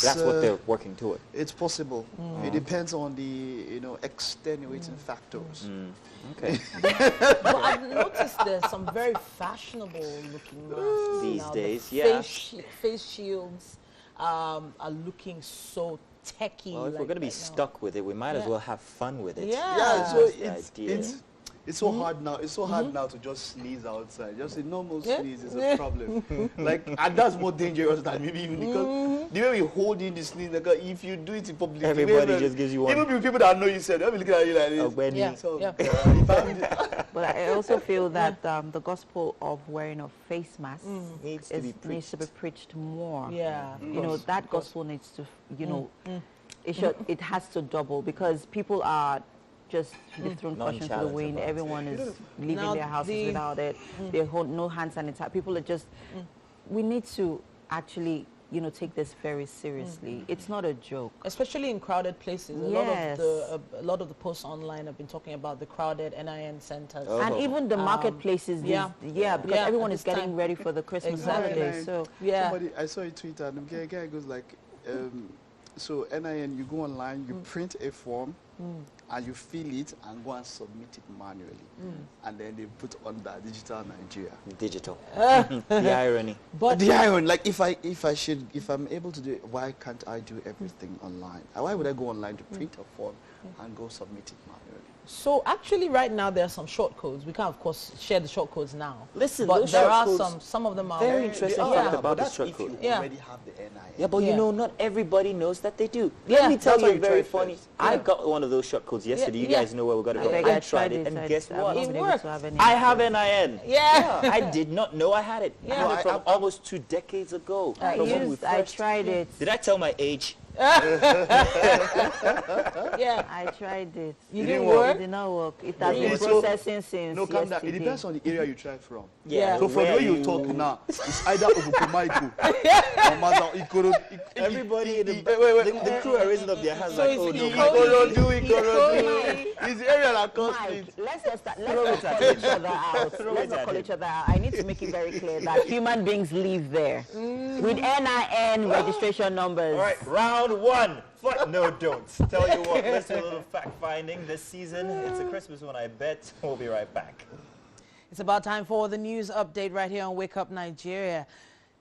That's what they're working toward. It's possible. It depends on the extenuating factors. Okay. But I've noticed there's some very fashionable looking masks These now. days, The yeah. face shields are looking so techy. Well, if we're going to be stuck with it, we might as well have fun with it. Yeah. So That's the idea. it's so hard now. It's so hard now to just sneeze outside. Just a normal sneeze is a problem. And that's more dangerous than maybe even because the way we hold in the sneeze, like if you do it in public, Everybody just gives you one. Even people that know you said, they'll be looking at you like this. Yeah. So, But I also feel that the gospel of wearing a face mask Needs to be preached. preached more. Yeah. You know, that gospel needs to, it has to double because people are just throwing caution to the Nonchalant wind. about it. Everyone is leaving Now their houses without it. They hold no hand sanitizer. People are just, we need to actually, take this very seriously. It's not a joke. Especially in crowded places. Yes. A lot of the posts online have been talking about the crowded NIN centers. And even the marketplaces, because everyone at is this getting time. ready for the Christmas Exactly. holiday. So I saw a tweet and the guy goes like, so NIN, you go online, you print a form, and you fill it and go and submit it manually. And then they put on that digital Nigeria. Digital. The irony. But the irony, like if I'm able to do it, why can't I do everything online? Why would I go online to print a form and go submit it manually? So actually right now there are some short codes. We can of course share the short codes now. Listen, but those there short are codes, some of them are very interesting fact about the that's short if code. you already have the NIN. Yeah, but you know, not everybody knows that they do. Yeah, Let me tell that's you why a you very try it funny. first. I got one of those short codes yesterday. You guys know where we got it from. I tried it, and guess what? It worked. I have NIN. Yeah. I did not know I had it. I had it from almost 2 decades ago. From when we I first- tried it. Did I tell my age? Yeah. I tried it. You didn't work? It did not work. It has been So- processing since No, calm down. It yesterday. depends on the area you try from. Yeah. So from where where you talk now, it's either Obukumaiko or Maza Ikoro. Everybody in the, Wait. the crew are raising up their hands So like, it's oh no. Ikorodu. It's the area that costs Mike, it. let's not call each other out. Let's not call each other out. I need to make it very clear that human beings live there with NIN registration numbers. All right, round 1. No, don't. Tell you what, let's do a little fact-finding this season. It's a Christmas one, I bet. We'll be right back. It's about time for the news update right here on Wake Up Nigeria.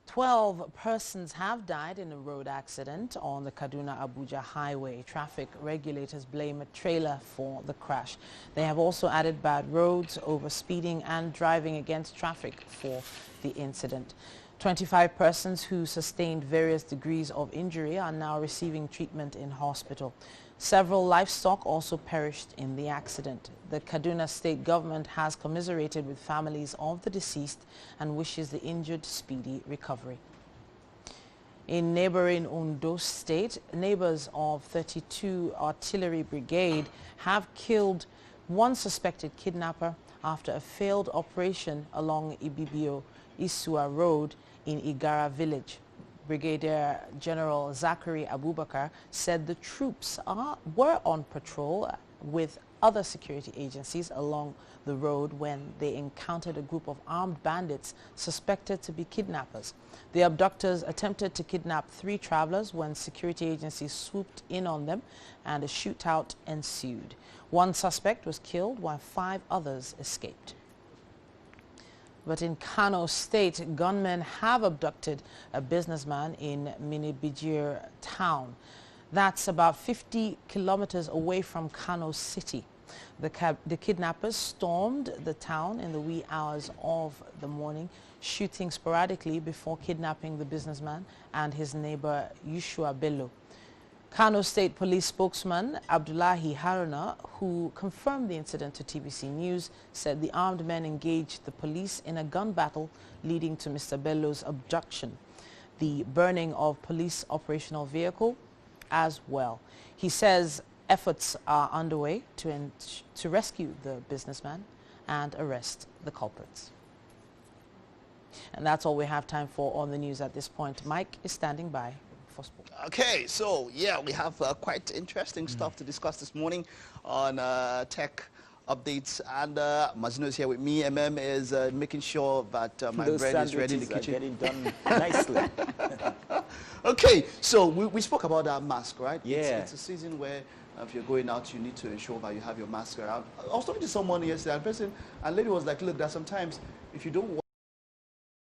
12 persons have died in a road accident on the Kaduna-Abuja highway. Traffic regulators blame a trailer for the crash. They have also added bad roads, overspeeding and driving against traffic for the incident. 25 persons who sustained various degrees of injury are now receiving treatment in hospital. Several livestock also perished in the accident. The Kaduna state government has commiserated with families of the deceased and wishes the injured speedy recovery. In neighboring Ondo State, neighbors of 32 Artillery Brigade have killed one suspected kidnapper after a failed operation along Ibibio Isua Road in Igara village. Brigadier General Zachary Abubakar said the troops were on patrol with other security agencies along the road when they encountered a group of armed bandits suspected to be kidnappers. The abductors attempted to kidnap 3 travelers when security agencies swooped in on them and a shootout ensued. 1 suspect was killed while 5 others escaped. But in Kano State, gunmen have abducted a businessman in Minibijir town. That's about 50 kilometers away from Kano City. The kidnappers stormed the town in the wee hours of the morning, shooting sporadically before kidnapping the businessman and his neighbor Yushua Bello. Kano State Police spokesman Abdullahi Haruna, who confirmed the incident to TBC News, said the armed men engaged the police in a gun battle leading to Mr. Bello's abduction, the burning of police operational vehicle as well. He says efforts are underway to rescue the businessman and arrest the culprits. And that's all we have time for on the news at this point. Mike is standing by for sport. Okay, so yeah, we have quite interesting stuff to discuss this morning on tech updates, and Mazino is here with me. is making sure that my bread is ready in the kitchen. Getting done nicely. Okay, so we spoke about that mask, right? Yeah. It's a season where if you're going out, you need to ensure that you have your mask around. I was talking to someone yesterday, and lady was like, look, there are sometimes if you don't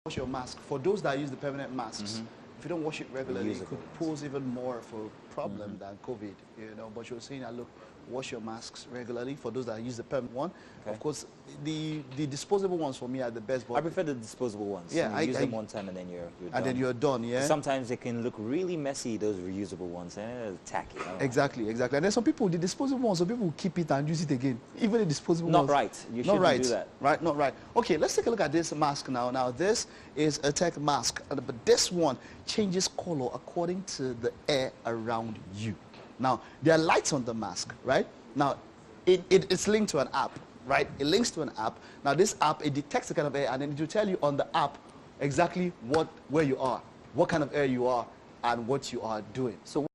wash your mask, for those that use the permanent masks, if you don't wash it regularly, it could pose even more of a problem than COVID, you know. But she was saying that, look, wash your masks regularly for those that use the permanent one. Okay. Of course, the disposable ones for me are the best. But I prefer the disposable ones. Yeah, you use them one time and then you're done. And then you're done, yeah. Sometimes they can look really messy, those reusable ones, tacky. Exactly. And then some people, the disposable ones, some people will keep it and use it again. Even the disposable ones. Not right. You shouldn't do that. Right, not right. Okay, let's take a look at this mask now. Now, this is a tech mask, but this one changes color according to the air around you. Now, there are lights on the mask, right? Now, it's linked to an app, right? It links to an app. Now, this app, it detects the kind of air, and then it will tell you on the app exactly where you are, what kind of air you are, and what you are doing. So,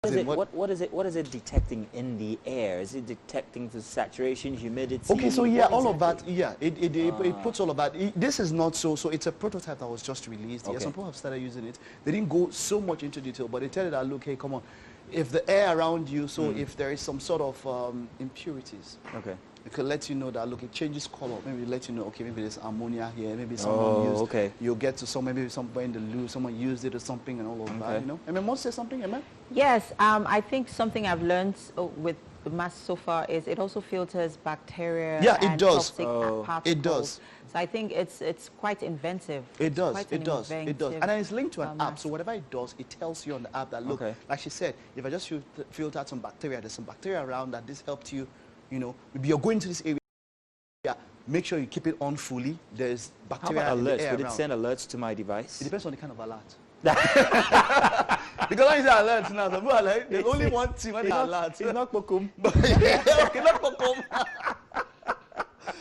what is it detecting in the air? Is it detecting the saturation, humidity? Okay, so yeah, all of that, yeah, it puts all of that. This is not so it's a prototype that was just released. Okay. Yeah, some people have started using it. They didn't go so much into detail, but they tell you that, look, hey, come on, if the air around you, so if there is some sort of impurities, okay, it could let you know that, look, it changes color. Maybe let you know, okay, maybe there's ammonia here, maybe someone used, okay, you'll get to maybe somewhere in the loo, someone used it or something and all of that, you know. Want to say something, Emma? Yes, I think something I've learned with the mask so far is it also filters bacteria. Yeah, and it does. Toxic it does. So I think it's quite inventive. It does. It does. And then it's linked to an app. So whatever it does, it tells you on the app that, look, like she said, if I just filtered some bacteria, there's some bacteria around that this helped you, you know, maybe you're going to this area. Yeah, make sure you keep it on fully. There's bacteria. How about alerts? In the air Would it send alerts to my device? It depends on the kind of alert. Because when you say alert now, some people are like, there's only one thing when they alert. It's not Pokum. Okay, not Pokum.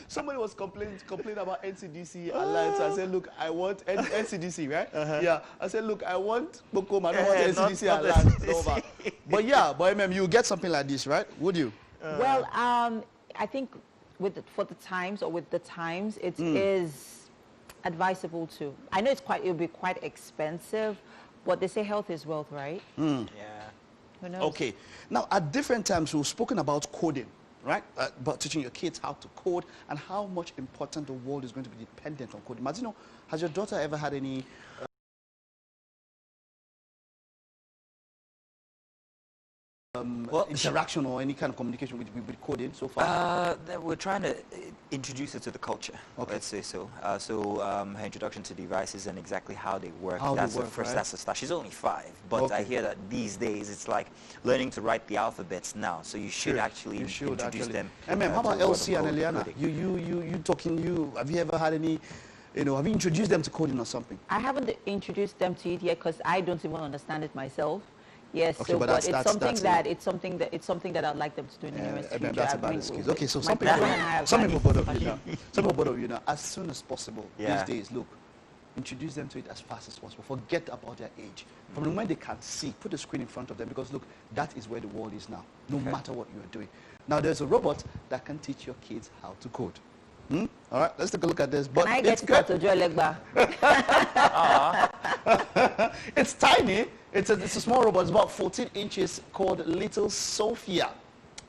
Somebody was complaining about NCDC alerts. I said, look, I want NCDC, right? Yeah. I said, look, I want Pokum. I don't want NCDC alerts. But yeah, you get something like this, right? Would you? Well, I think with the Times, it is advisable to. I know it'll be quite expensive, but they say health is wealth, right? Yeah. Who knows? Okay. Now, at different times, we've spoken about coding, right? About teaching your kids how to code and how much important the world is going to be dependent on coding. Martino, has your daughter ever had any interaction or any kind of communication with coding so far? We're trying to introduce her to the culture, let's say so. Her introduction to devices and exactly how they work. That's the first, that's the start. She's only 5, but I hear that these days it's like learning to write the alphabets now. So you should actually introduce them. And how about Elsie and Eliana? Have you ever had any, have you introduced them to coding or something? I haven't introduced them to it yet because I don't even understand it myself. Yes, okay, so, but it's something that I'd like them to do in the nearest future. That's about excuse. Okay, so some people both of you now, as soon as possible these days, look, introduce them to it as fast as possible. Forget about their age. From the moment they can see, put a screen in front of them, because look, that is where the world is now, no matter what you are doing. Now, there's a robot that can teach your kids how to code. All right, let's take a look at this. But can I get to Joy Legba? It's tiny. It's a small robot. It's about 14 inches, called Little Sophia.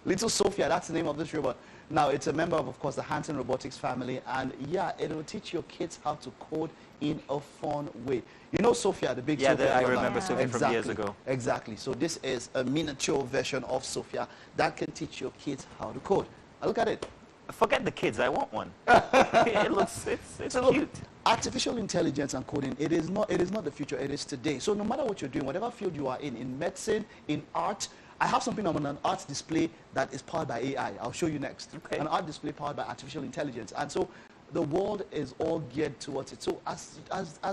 Little Sophia, that's the name of this robot. Now, it's a member of course, the Hanson Robotics family. And yeah, it will teach your kids how to code in a fun way. You know Sophia, the big Sophia? I remember Sophia from years ago. Exactly. So this is a miniature version of Sophia that can teach your kids how to code. Now, look at it. Forget the kids, I want one. It's So cute. look, artificial intelligence and coding, it is not the future, it is today. So no matter what you're doing, whatever field you are in medicine, in art, I have something on an art display that is powered by AI. I'll show you next. Okay. An art display powered by artificial intelligence. And so the world is all geared towards it. So as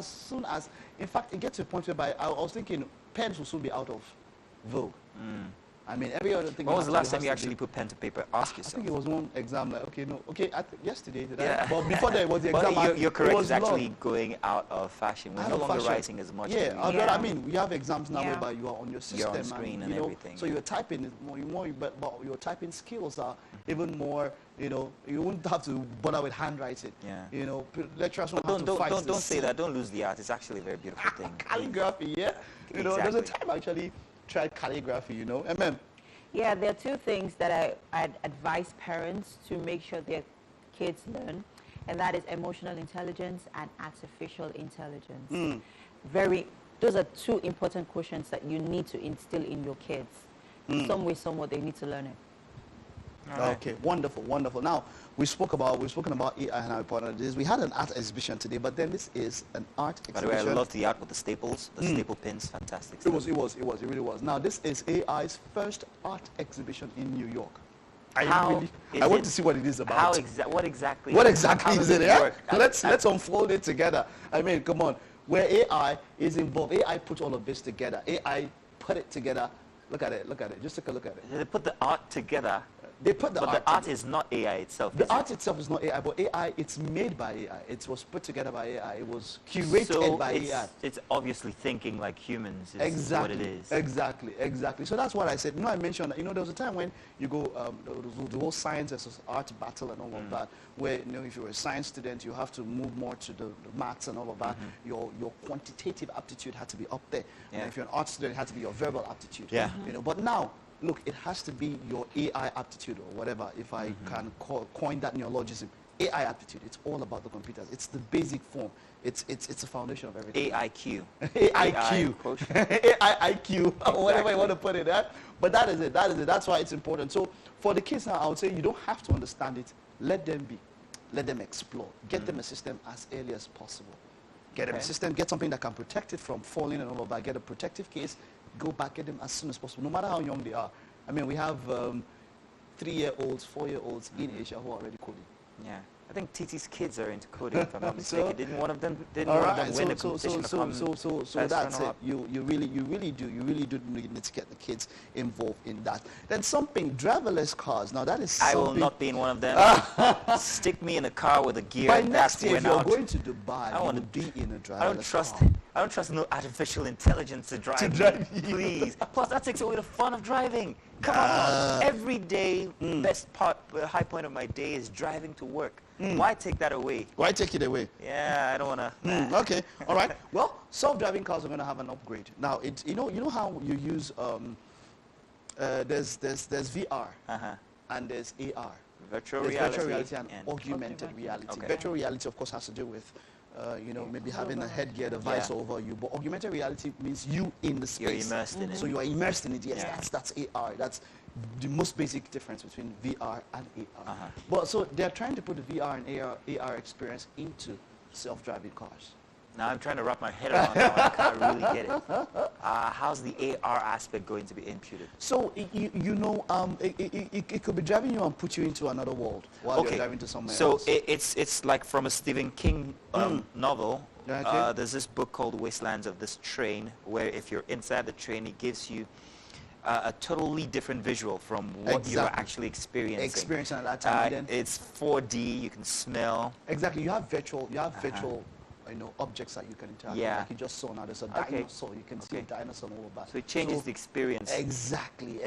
soon as, in fact, it gets to a point whereby I was thinking pens will soon be out of vogue. I mean, every other thing. When was the last time you actually put pen to paper? Ask I yourself. think it was one exam. Like, yesterday. But before that, it was the exam. But you're correct. It's long. actually going out of fashion. We're no longer writing as much. Yeah, I mean, we have exams now whereby you are on your system. You're on screen and everything. So your typing is more, but your typing skills are even more. You wouldn't have to bother with handwriting. Yeah. Lecturers won't have to fight. Don't say that. Don't lose the art. It's actually a very beautiful thing. Calligraphy, yeah. There's a time I actually tried calligraphy. Amen. Yeah, there are two things that I'd advise parents to make sure their kids learn, and that is emotional intelligence and artificial intelligence. Those are two important quotients that you need to instill in your kids. Some way, somewhere, they need to learn it. Okay, wonderful, wonderful. Now, we've spoken about AI and how important it is. We had an art exhibition today, but then this is an art exhibition. By the way, I love the art with the staples, the staple pins, fantastic. It really was. Now, this is AI's first art exhibition in New York. I want to see what it is about. What exactly is it? Yeah? Let's unfold it together. I mean, come on. Where AI is involved, AI put all of this together. AI put it together. Look at it. Just take a look at it. They put the art together. They put the But the art is not AI itself. The art itself is not AI, but AI, it's made by AI. It was put together by AI. It was curated by AI. It's obviously thinking like humans is exactly what it is. Exactly. So that's what I said. I mentioned that, there was a time when you go, the whole science versus art battle and all of that, where, if you're a science student, you have to move more to the maths and all of that. Your quantitative aptitude had to be up there. Yeah. And if you're an art student, it had to be your verbal aptitude. Yeah. But now, look, it has to be your AI aptitude or whatever, if I can coin that neologism. AI aptitude, it's all about the computers. It's the basic form. It's the foundation of everything. AIQ. AIQ. AIQ, or whatever you want to put it at. But that is it. That's why it's important. So for the kids now, I would say you don't have to understand it. Let them be. Let them explore. Get them a system as early as possible. Get them a system, get something that can protect it from falling and all of that. Get a protective case. Go back, get them as soon as possible, no matter how young they are. I mean, we have 3-year-olds, 4-year-olds in Asia who are already coding. Yeah. I think TT's kids are into coding, if I'm not mistaken. Didn't one of them win a competition? So that's it. You really do need to get the kids involved in that. Then something, driverless cars. Now that is something. I will not be in one of them. Stick me in a car with a gear. By next year, if you're going to Dubai, I want to be in a driverless car. I don't trust no artificial intelligence to drive me, please. Plus, that takes away the fun of driving. Come on. Every day, high point of my day is driving to work. Why take that away? Why take it away? Yeah, I don't want to. Okay, all right. Well, self-driving cars are going to have an upgrade. Now, you know how you use, there's VR and there's AR. Virtual reality and augmented reality. Okay. Virtual reality, of course, has to do with maybe having a headgear device over you. But augmented reality means you in the space. You're immersed in it. So you are immersed in it. Yes, that's AR. That's the most basic difference between VR and AR. But so they're trying to put the VR and AR experience into self-driving cars. Now I'm trying to wrap my head around it. I can't really get it. How's the AR aspect going to be imputed? So, it could be driving you and put you into another world while you're driving to somewhere else. So it's like from a Stephen King novel. There's this book called Wastelands of this train, where if you're inside the train, it gives you a totally different visual from what you're actually experiencing. At that time. It's 4D. You can smell. Exactly. You have virtual objects that you can interact Yeah. with. Like you just saw now, there's a dinosaur. You can see a dinosaur and all of that. So it changes the experience. Exactly.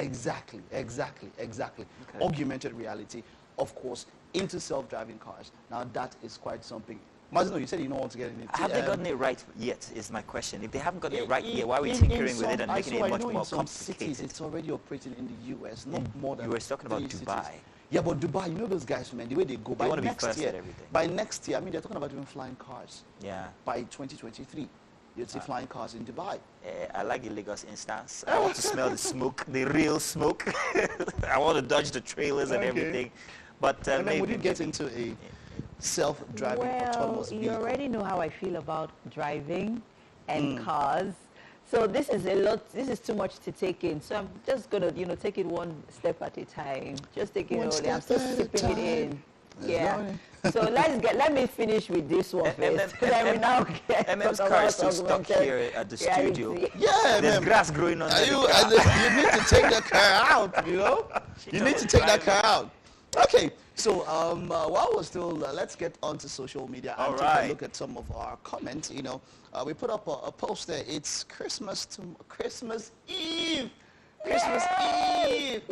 Augmented reality, of course, into self-driving cars. Now that is quite something. Mazino, you said you don't want to get in it. Have they gotten it right yet, is my question. If they haven't gotten it right yet, why are we tinkering with it and making it much more in some complicated? cities, it's already operating in the US, not more than You were talking about 3 Dubai. cities. Yeah, but Dubai, you know those guys, man, the way they go. They want to be first at everything. By next year, I mean, they're talking about even flying cars. Yeah. By 2023, you'd see flying cars in Dubai. I like the Lagos instance. I want to smell the smoke, the real smoke. I want to dodge the trailers and everything. But and then maybe, would you get into a self-driving autonomous vehicle? You already know how I feel about driving and cars. So this is a lot. This is too much to take in. So I'm just gonna, take it one step at a time. Just take it slowly. I'm still sipping it in. Yeah. So let me finish with this one first. Then we now get MM's car is still stuck here at the studio. Yeah, There's man. grass growing on You need to take the car out, You need to take that car out. Okay, so while we're still, let's get onto social media and take a look at some of our comments. We put up a post there. It's Christmas Eve. Christmas Eve.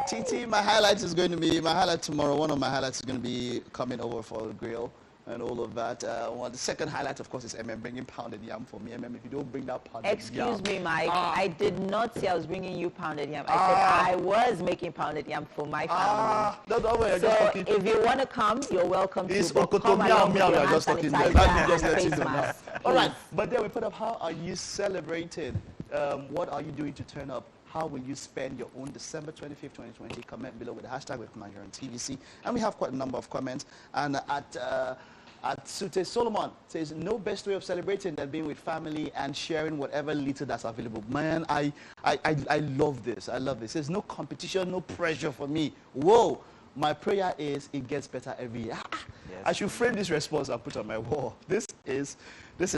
TT, my highlight tomorrow. One of my highlights is going to be coming over for the grill and all of that. The second highlight, of course, is bringing pounded yam for me. If you don't bring that pounded yam. Excuse me, Mike. I did not say I was bringing you pounded yam. I said I was making pounded yam for my family. Don't worry, so if you want to come, you're welcome to. It's Come along with your hand sanitizer. All right, but then we put up, how are you celebrating? What are you doing to turn up? How will you spend your own December 25th, 2020? Comment below with the hashtag with Command here on TVC. And we have quite a number of comments. And at Sute Solomon says, no best way of celebrating than being with family and sharing whatever little that's available. Man, I love this. I love this. There's no competition, no pressure for me. Whoa. My prayer is it gets better every year. Yes. I should frame this response and put on my wall. This is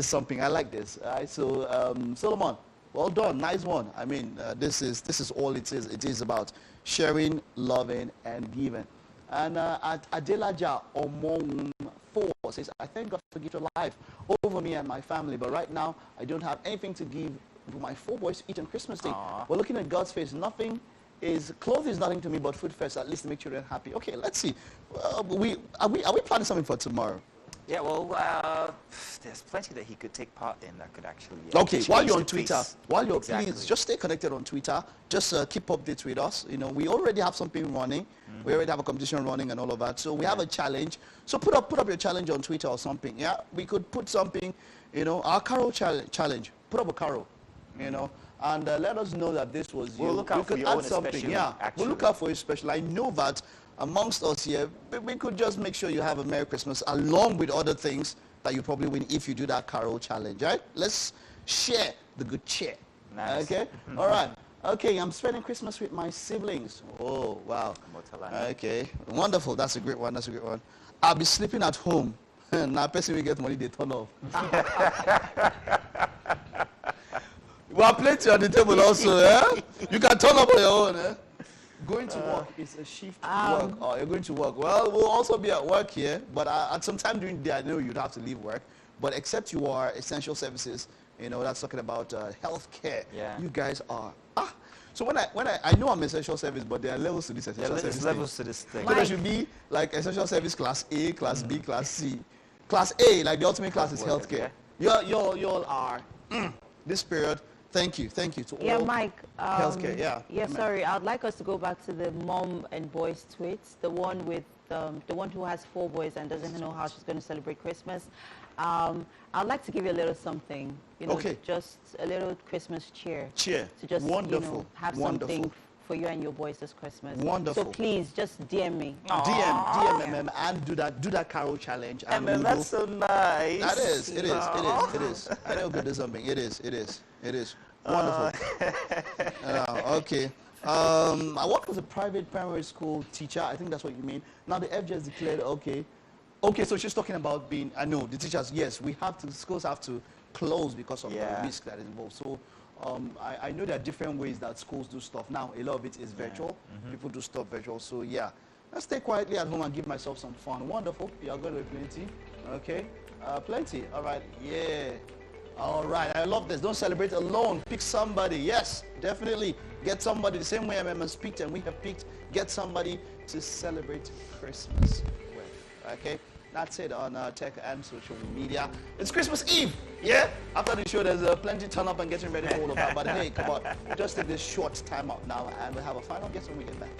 something. I like this. All right, so Solomon, well done, nice one. I mean, this is all it is. It is about sharing, loving, and giving. And Adelaja Omong 4 says, I thank God for the gift of life over me and my family, but right now I don't have anything to give my 4 boys to eat on Christmas Day. We're looking at God's face. Clothes is nothing to me, but food first, at least to make children happy. Okay, let's see. Are we planning something for tomorrow? Yeah, well, there's plenty that he could take part in that could actually. Okay, while you're on Twitter, please just stay connected on Twitter. Just keep updates with us. We already have something running. We already have a competition running and all of that. So we have a challenge. So put up your challenge on Twitter or something. Yeah, we could put something. Our carol challenge. Put up a carol. And let us know that this was you. We'll look out for your own something. Special, yeah, actually. We'll look out for you special. I know that amongst us here, we could just make sure you have a Merry Christmas along with other things that you probably win if you do that carol challenge, right? Let's share the good cheer. Nice. Okay? All right. Okay, I'm spending Christmas with my siblings. Oh, wow. Okay, wonderful. That's a great one. I'll be sleeping at home. Now, person will get money, they turn off. We have plenty on the table also, eh? You can turn up on your own, eh? Going to work is a shift work. Oh, you're going to work. Well, we'll also be at work here, but at some time during the day, I know you'd have to leave work. But except you are essential services, that's talking about healthcare. Yeah. You guys are. So when I know I'm essential service, but there are levels to this essential service. There's levels to this thing. So there should be like essential service class A, class B, class C. Class A, like the ultimate class, is healthcare. Y'all are this period. Thank you to all. Yeah, Mike. Healthcare, yeah. Yeah, sorry. I'd like us to go back to the mom and boys tweets. The one with the one who has 4 boys and doesn't know how she's going to celebrate Christmas. I'd like to give you a little something. Just a little Christmas cheer. Cheer. To just have something for you and your boys this Christmas. Wonderful. So please just DM me. DM and do that carol challenge. And that's so nice. That is. It is. I know good is something. It is. Wonderful. Okay. I work as a private primary school teacher. I think that's what you mean. Now the FJ has declared, okay, so she's talking about being, I know, the teachers, yes, schools have to close because of the risk that is involved. So I know there are different ways that schools do stuff. Now, a lot of it is virtual. People do stuff virtual. So yeah, let's stay quietly at home and give myself some fun. Wonderful. You're going to be plenty. Okay. Plenty. All right. Yeah. All right. I love this. Don't celebrate alone. Pick somebody. Yes, definitely. Get somebody the same way MMS picked and we have picked. Get somebody to celebrate Christmas with. Okay. That's it on tech and social media. It's Christmas Eve. Yeah. After the show, there's plenty turn up and getting ready for all of that. But hey, come on. Just take this short time out now and we'll have a final guess when we get back.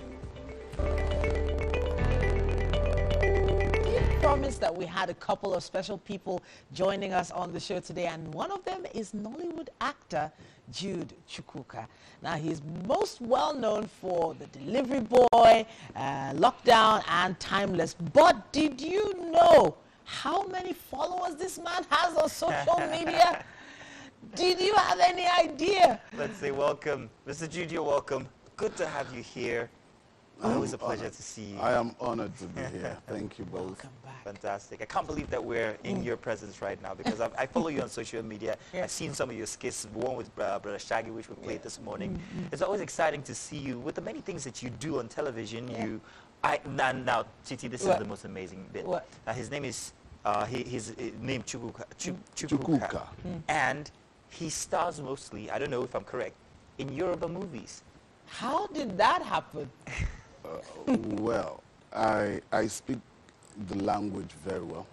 Promised that we had a couple of special people joining us on the show today, and one of them is Nollywood actor Jude Chuca. Now, he's most well known for The Delivery Boy, Lockdown, and Timeless. But did you know how many followers this man has on social media? Did you have any idea? Let's say welcome. Mr. Jude, you're welcome. Good to have you here. Always a pleasure to see you. I am honored to be here. Thank you both. Welcome back. Fantastic. I can't believe that we're in your presence right now because I follow you on social media. I've seen some of your skits, the one with Brother Shaggy, which we played this morning. It's always exciting to see you with the many things that you do on television. Now, Titi, this is the most amazing bit. His name is, his name Chuca. And he stars mostly, I don't know if I'm correct, in Yoruba movies. How did that happen? Well, I speak the language very well,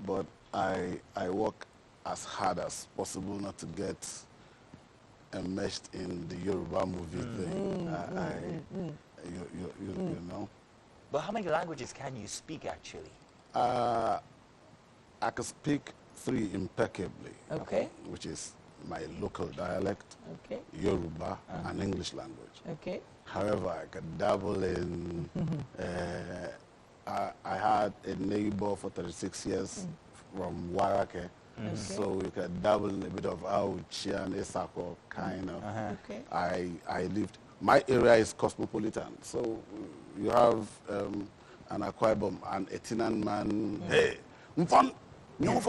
but I work as hard as possible not to get enmeshed in the Yoruba movie thing. You know. But how many languages can you speak actually? I can speak 3 impeccably. Okay. Which is my local dialect, Okay. Yoruba, and English language. Okay. However, I can dabble in, I had a neighbor for 36 years from Warake, so you can dabble in a bit of Auchi and Esako, kind of. Okay. I lived, my area is cosmopolitan, so you have an Akwa Ibom, an Etinan man, hey, mfan, you know,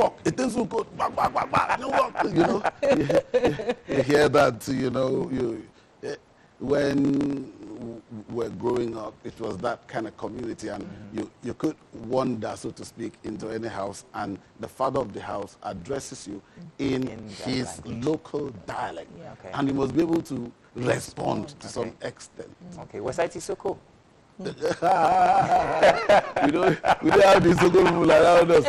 you hear that, you know, when we're growing up, it was that kind of community, and you could wander, so to speak, into any house, and the father of the house addresses you in his local dialect, and you must be able to respond to some extent. Okay, West Side is so cool. we don't have these people around us.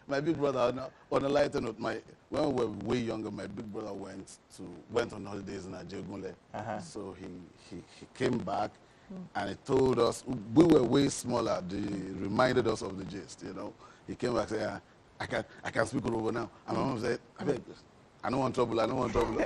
My big brother, on a lighter note, when we were way younger, my big brother went on holidays in Ajegunle. So he came back and he told us, we were way smaller, they reminded us of the gist, you know. He came back and said, I can speak Yoruba now. And my mom said, I don't want trouble, I don't want trouble.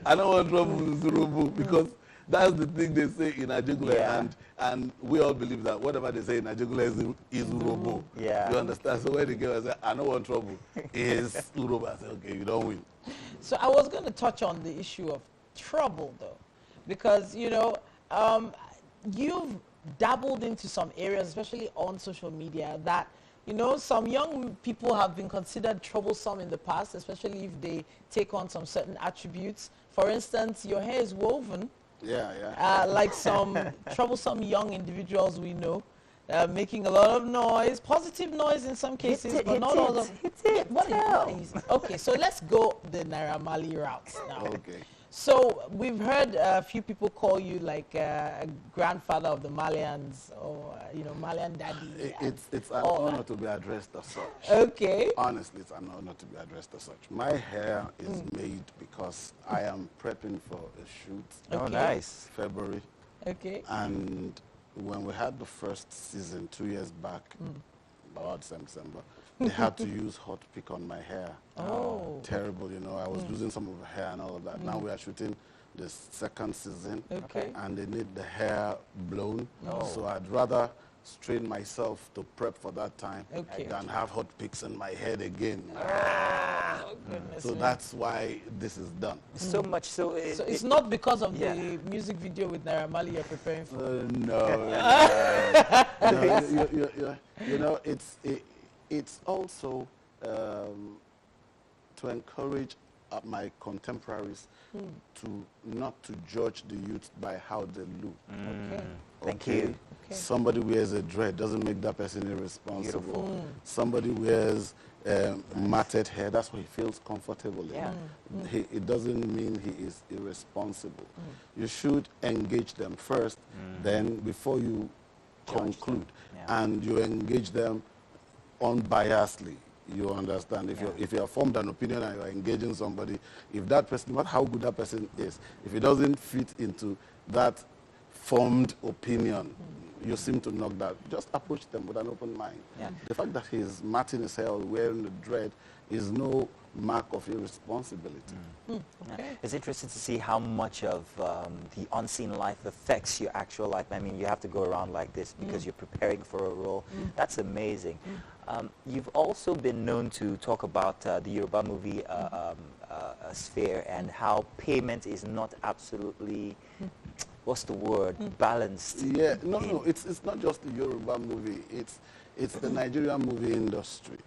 I don't want trouble with Yoruba, because that's the thing they say in Ajegunle, and we all believe that whatever they say in Ajegunle is Urobo. You understand? So when the girl said, I don't want trouble, is Urobo. I said, okay, you don't win. So I was going to touch on the issue of trouble, though, because, you know, you've dabbled into some areas, especially on social media, that, you know, some young people have been considered troublesome in the past, especially if they take on some certain attributes. For instance, your hair is woven. Like some troublesome young individuals we know, making a lot of noise, positive noise in some cases, but not all of them. Okay, so let's go the Naira Marley route now. Okay. So we've heard a few people call you like a grandfather of the Marlians, or you know, Marlian daddy. It's an honor to be addressed as such. Okay. Honestly, it's an honor to be addressed as such. My hair is made because I am prepping for a shoot. Oh, nice. February. Okay. And when we had the first season 2 years back, about December, they had to use hot pick on my hair. Oh. Terrible, you know. I was losing some of the hair and all of that. Now we are shooting the second season, and they need the hair blown. So I'd rather strain myself to prep for that time than have hot picks in my head again. So that's why this is done. So much so. So it's not because of the music video with Naira Marley you're preparing for? No. You know, it's also to encourage my contemporaries to not to judge the youth by how they look. Thank you. Somebody wears a dread doesn't make that person irresponsible. Somebody wears matted hair, that's what he feels comfortable in. It doesn't mean he is irresponsible. You should engage them first, then before you conclude. And you engage them unbiasedly. You understand? If you have formed an opinion and you are engaging somebody, if that person, no matter how good that person is, if it doesn't fit into that formed opinion, you seem to knock that. Just approach them with an open mind. The fact that he's matting his hair or wearing the dread is no mark of irresponsibility. It's interesting to see how much of the unseen life affects your actual life. I mean, you have to go around like this because you're preparing for a role. That's amazing. You've also been known to talk about the Yoruba movie sphere and how payment is not absolutely, what's the word, balanced. Yeah, no, it's not just the Yoruba movie. It's the Nigerian movie industry.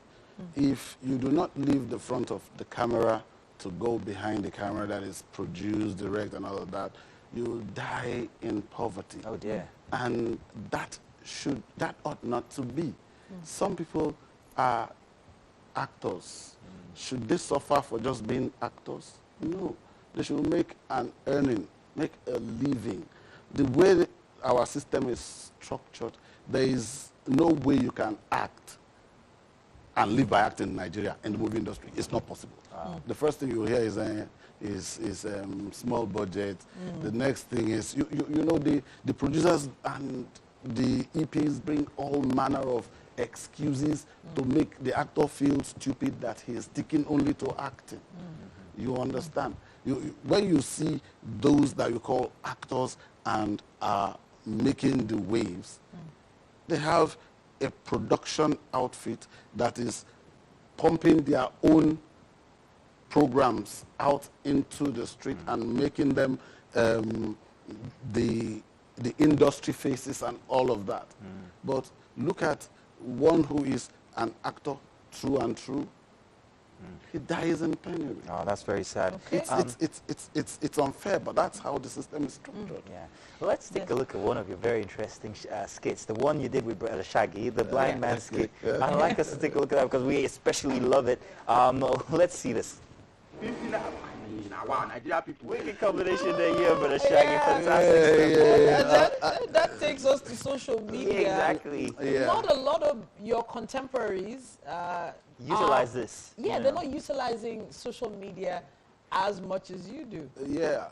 If you do not leave the front of the camera to go behind the camera that is produced, direct, and all of that, you'll die in poverty. Oh dear. And that ought not to be. Some people are actors. Should they suffer for just being actors? No. They should make an earning, make a living. The way our system is structured, there is no way you can act and live by acting in Nigeria in the movie industry. It's not possible. The first thing you hear is small budget. The next thing is, you know, the producers and the EPs bring all manner of excuses to make the actor feel stupid that he is sticking only to acting. You understand? When you see those that you call actors and are making the waves, they have a production outfit that is pumping their own programs out into the street and making them the industry faces and all of that. But look at one who is an actor through and through. He dies in penury. Oh, that's very sad. It's unfair, but that's how the system is structured. Yeah. Well, let's take a look at one of your very interesting skits. The one you did with Brother Shaggy, the blind man skit. I'd like us to take a look at that because we especially love it. Let's see this. Wicked combination there, yeah, Brother Shaggy. Fantastic. That takes us to social media. Exactly. Not a lot of your contemporaries utilize this. Yeah, they're not utilizing social media as much as you do. Yeah,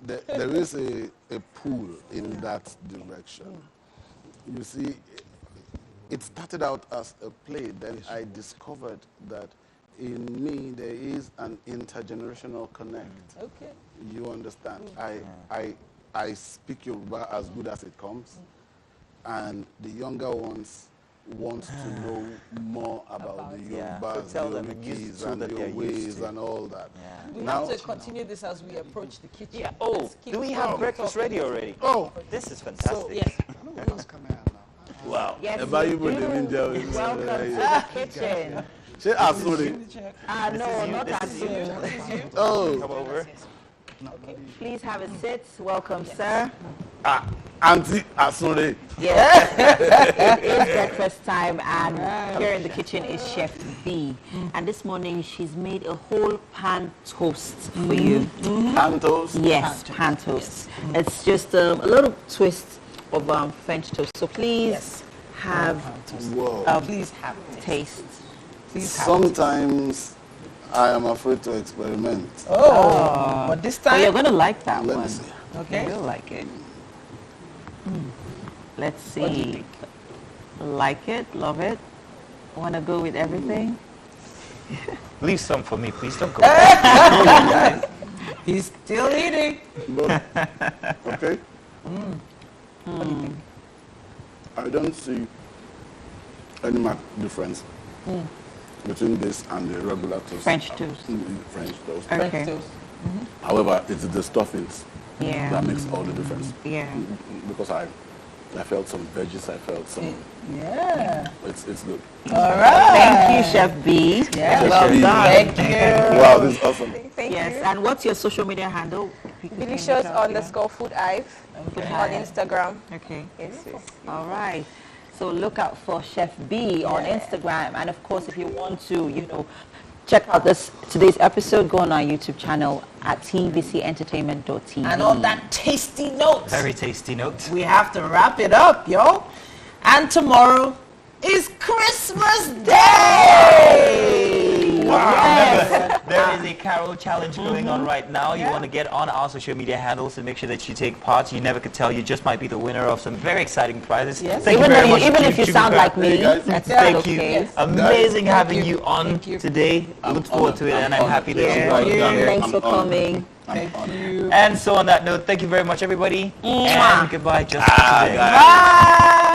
there is a pull in that direction. You see, it started out as a play, then I discovered that in me there is an intergenerational connect. Okay. You understand? I speak Yoruba as good as it comes, and the younger ones want to know more about the Yorubas, tell the them Wikis, so and that your they're ways used to. and all that. We have to continue this as we approach the kitchen. Yeah. Oh, do we have breakfast ready already? Oh, this is fantastic. So, yes. Wow. Yes, Welcome to the kitchen. No, not as soon. Oh. Come over. Please have a seat. Welcome, sir. Auntie Asunre. Yes. It's breakfast time, and here in the kitchen is Chef B. And this morning she's made a whole pan toast for you. Pan toast? Yes, pan toast. It's just a little twist of French toast. So please have please have taste. Sometimes I am afraid to experiment. But this time you're going to like that Let one. me see. Okay. You'll like it. Let's see. Like it, love it. Want to go with everything? Leave some for me, please. Don't go. He's still eating. Okay. I don't see any marked difference between this and the regular toast. French toast. French toast. Okay. However, it's the stuffings Yeah. that makes all the difference. Yeah. Because I felt some veggies, I felt some. Yeah. It's good. All right. Thank you, Chef B. Yeah, Chef B. thank you. Wow, this is awesome. Yes. And what's your social media handle? Delicious_foodive on Instagram. Okay. Yes. All right. So look out for Chef B on Instagram. And of course, if you want to, check out today's episode, go on our YouTube channel at tvcentertainment.tv. And on that tasty note. Very tasty note. We have to wrap it up, yo. And tomorrow is Christmas Day! Wow. Yes. Remember, there is a Carol challenge going on right now. You want to get on our social media handles and make sure that you take part. You never could tell. You just might be the winner of some very exciting prizes. Yes. Thank you very much. Even if you sound like me, that's Thank okay. you. Yes. Amazing having you on today. I look forward to it, and I'm happy that you guys are here. Thanks for coming. Thank you. And so on that note, thank you very much, everybody. And goodbye just for today. Bye.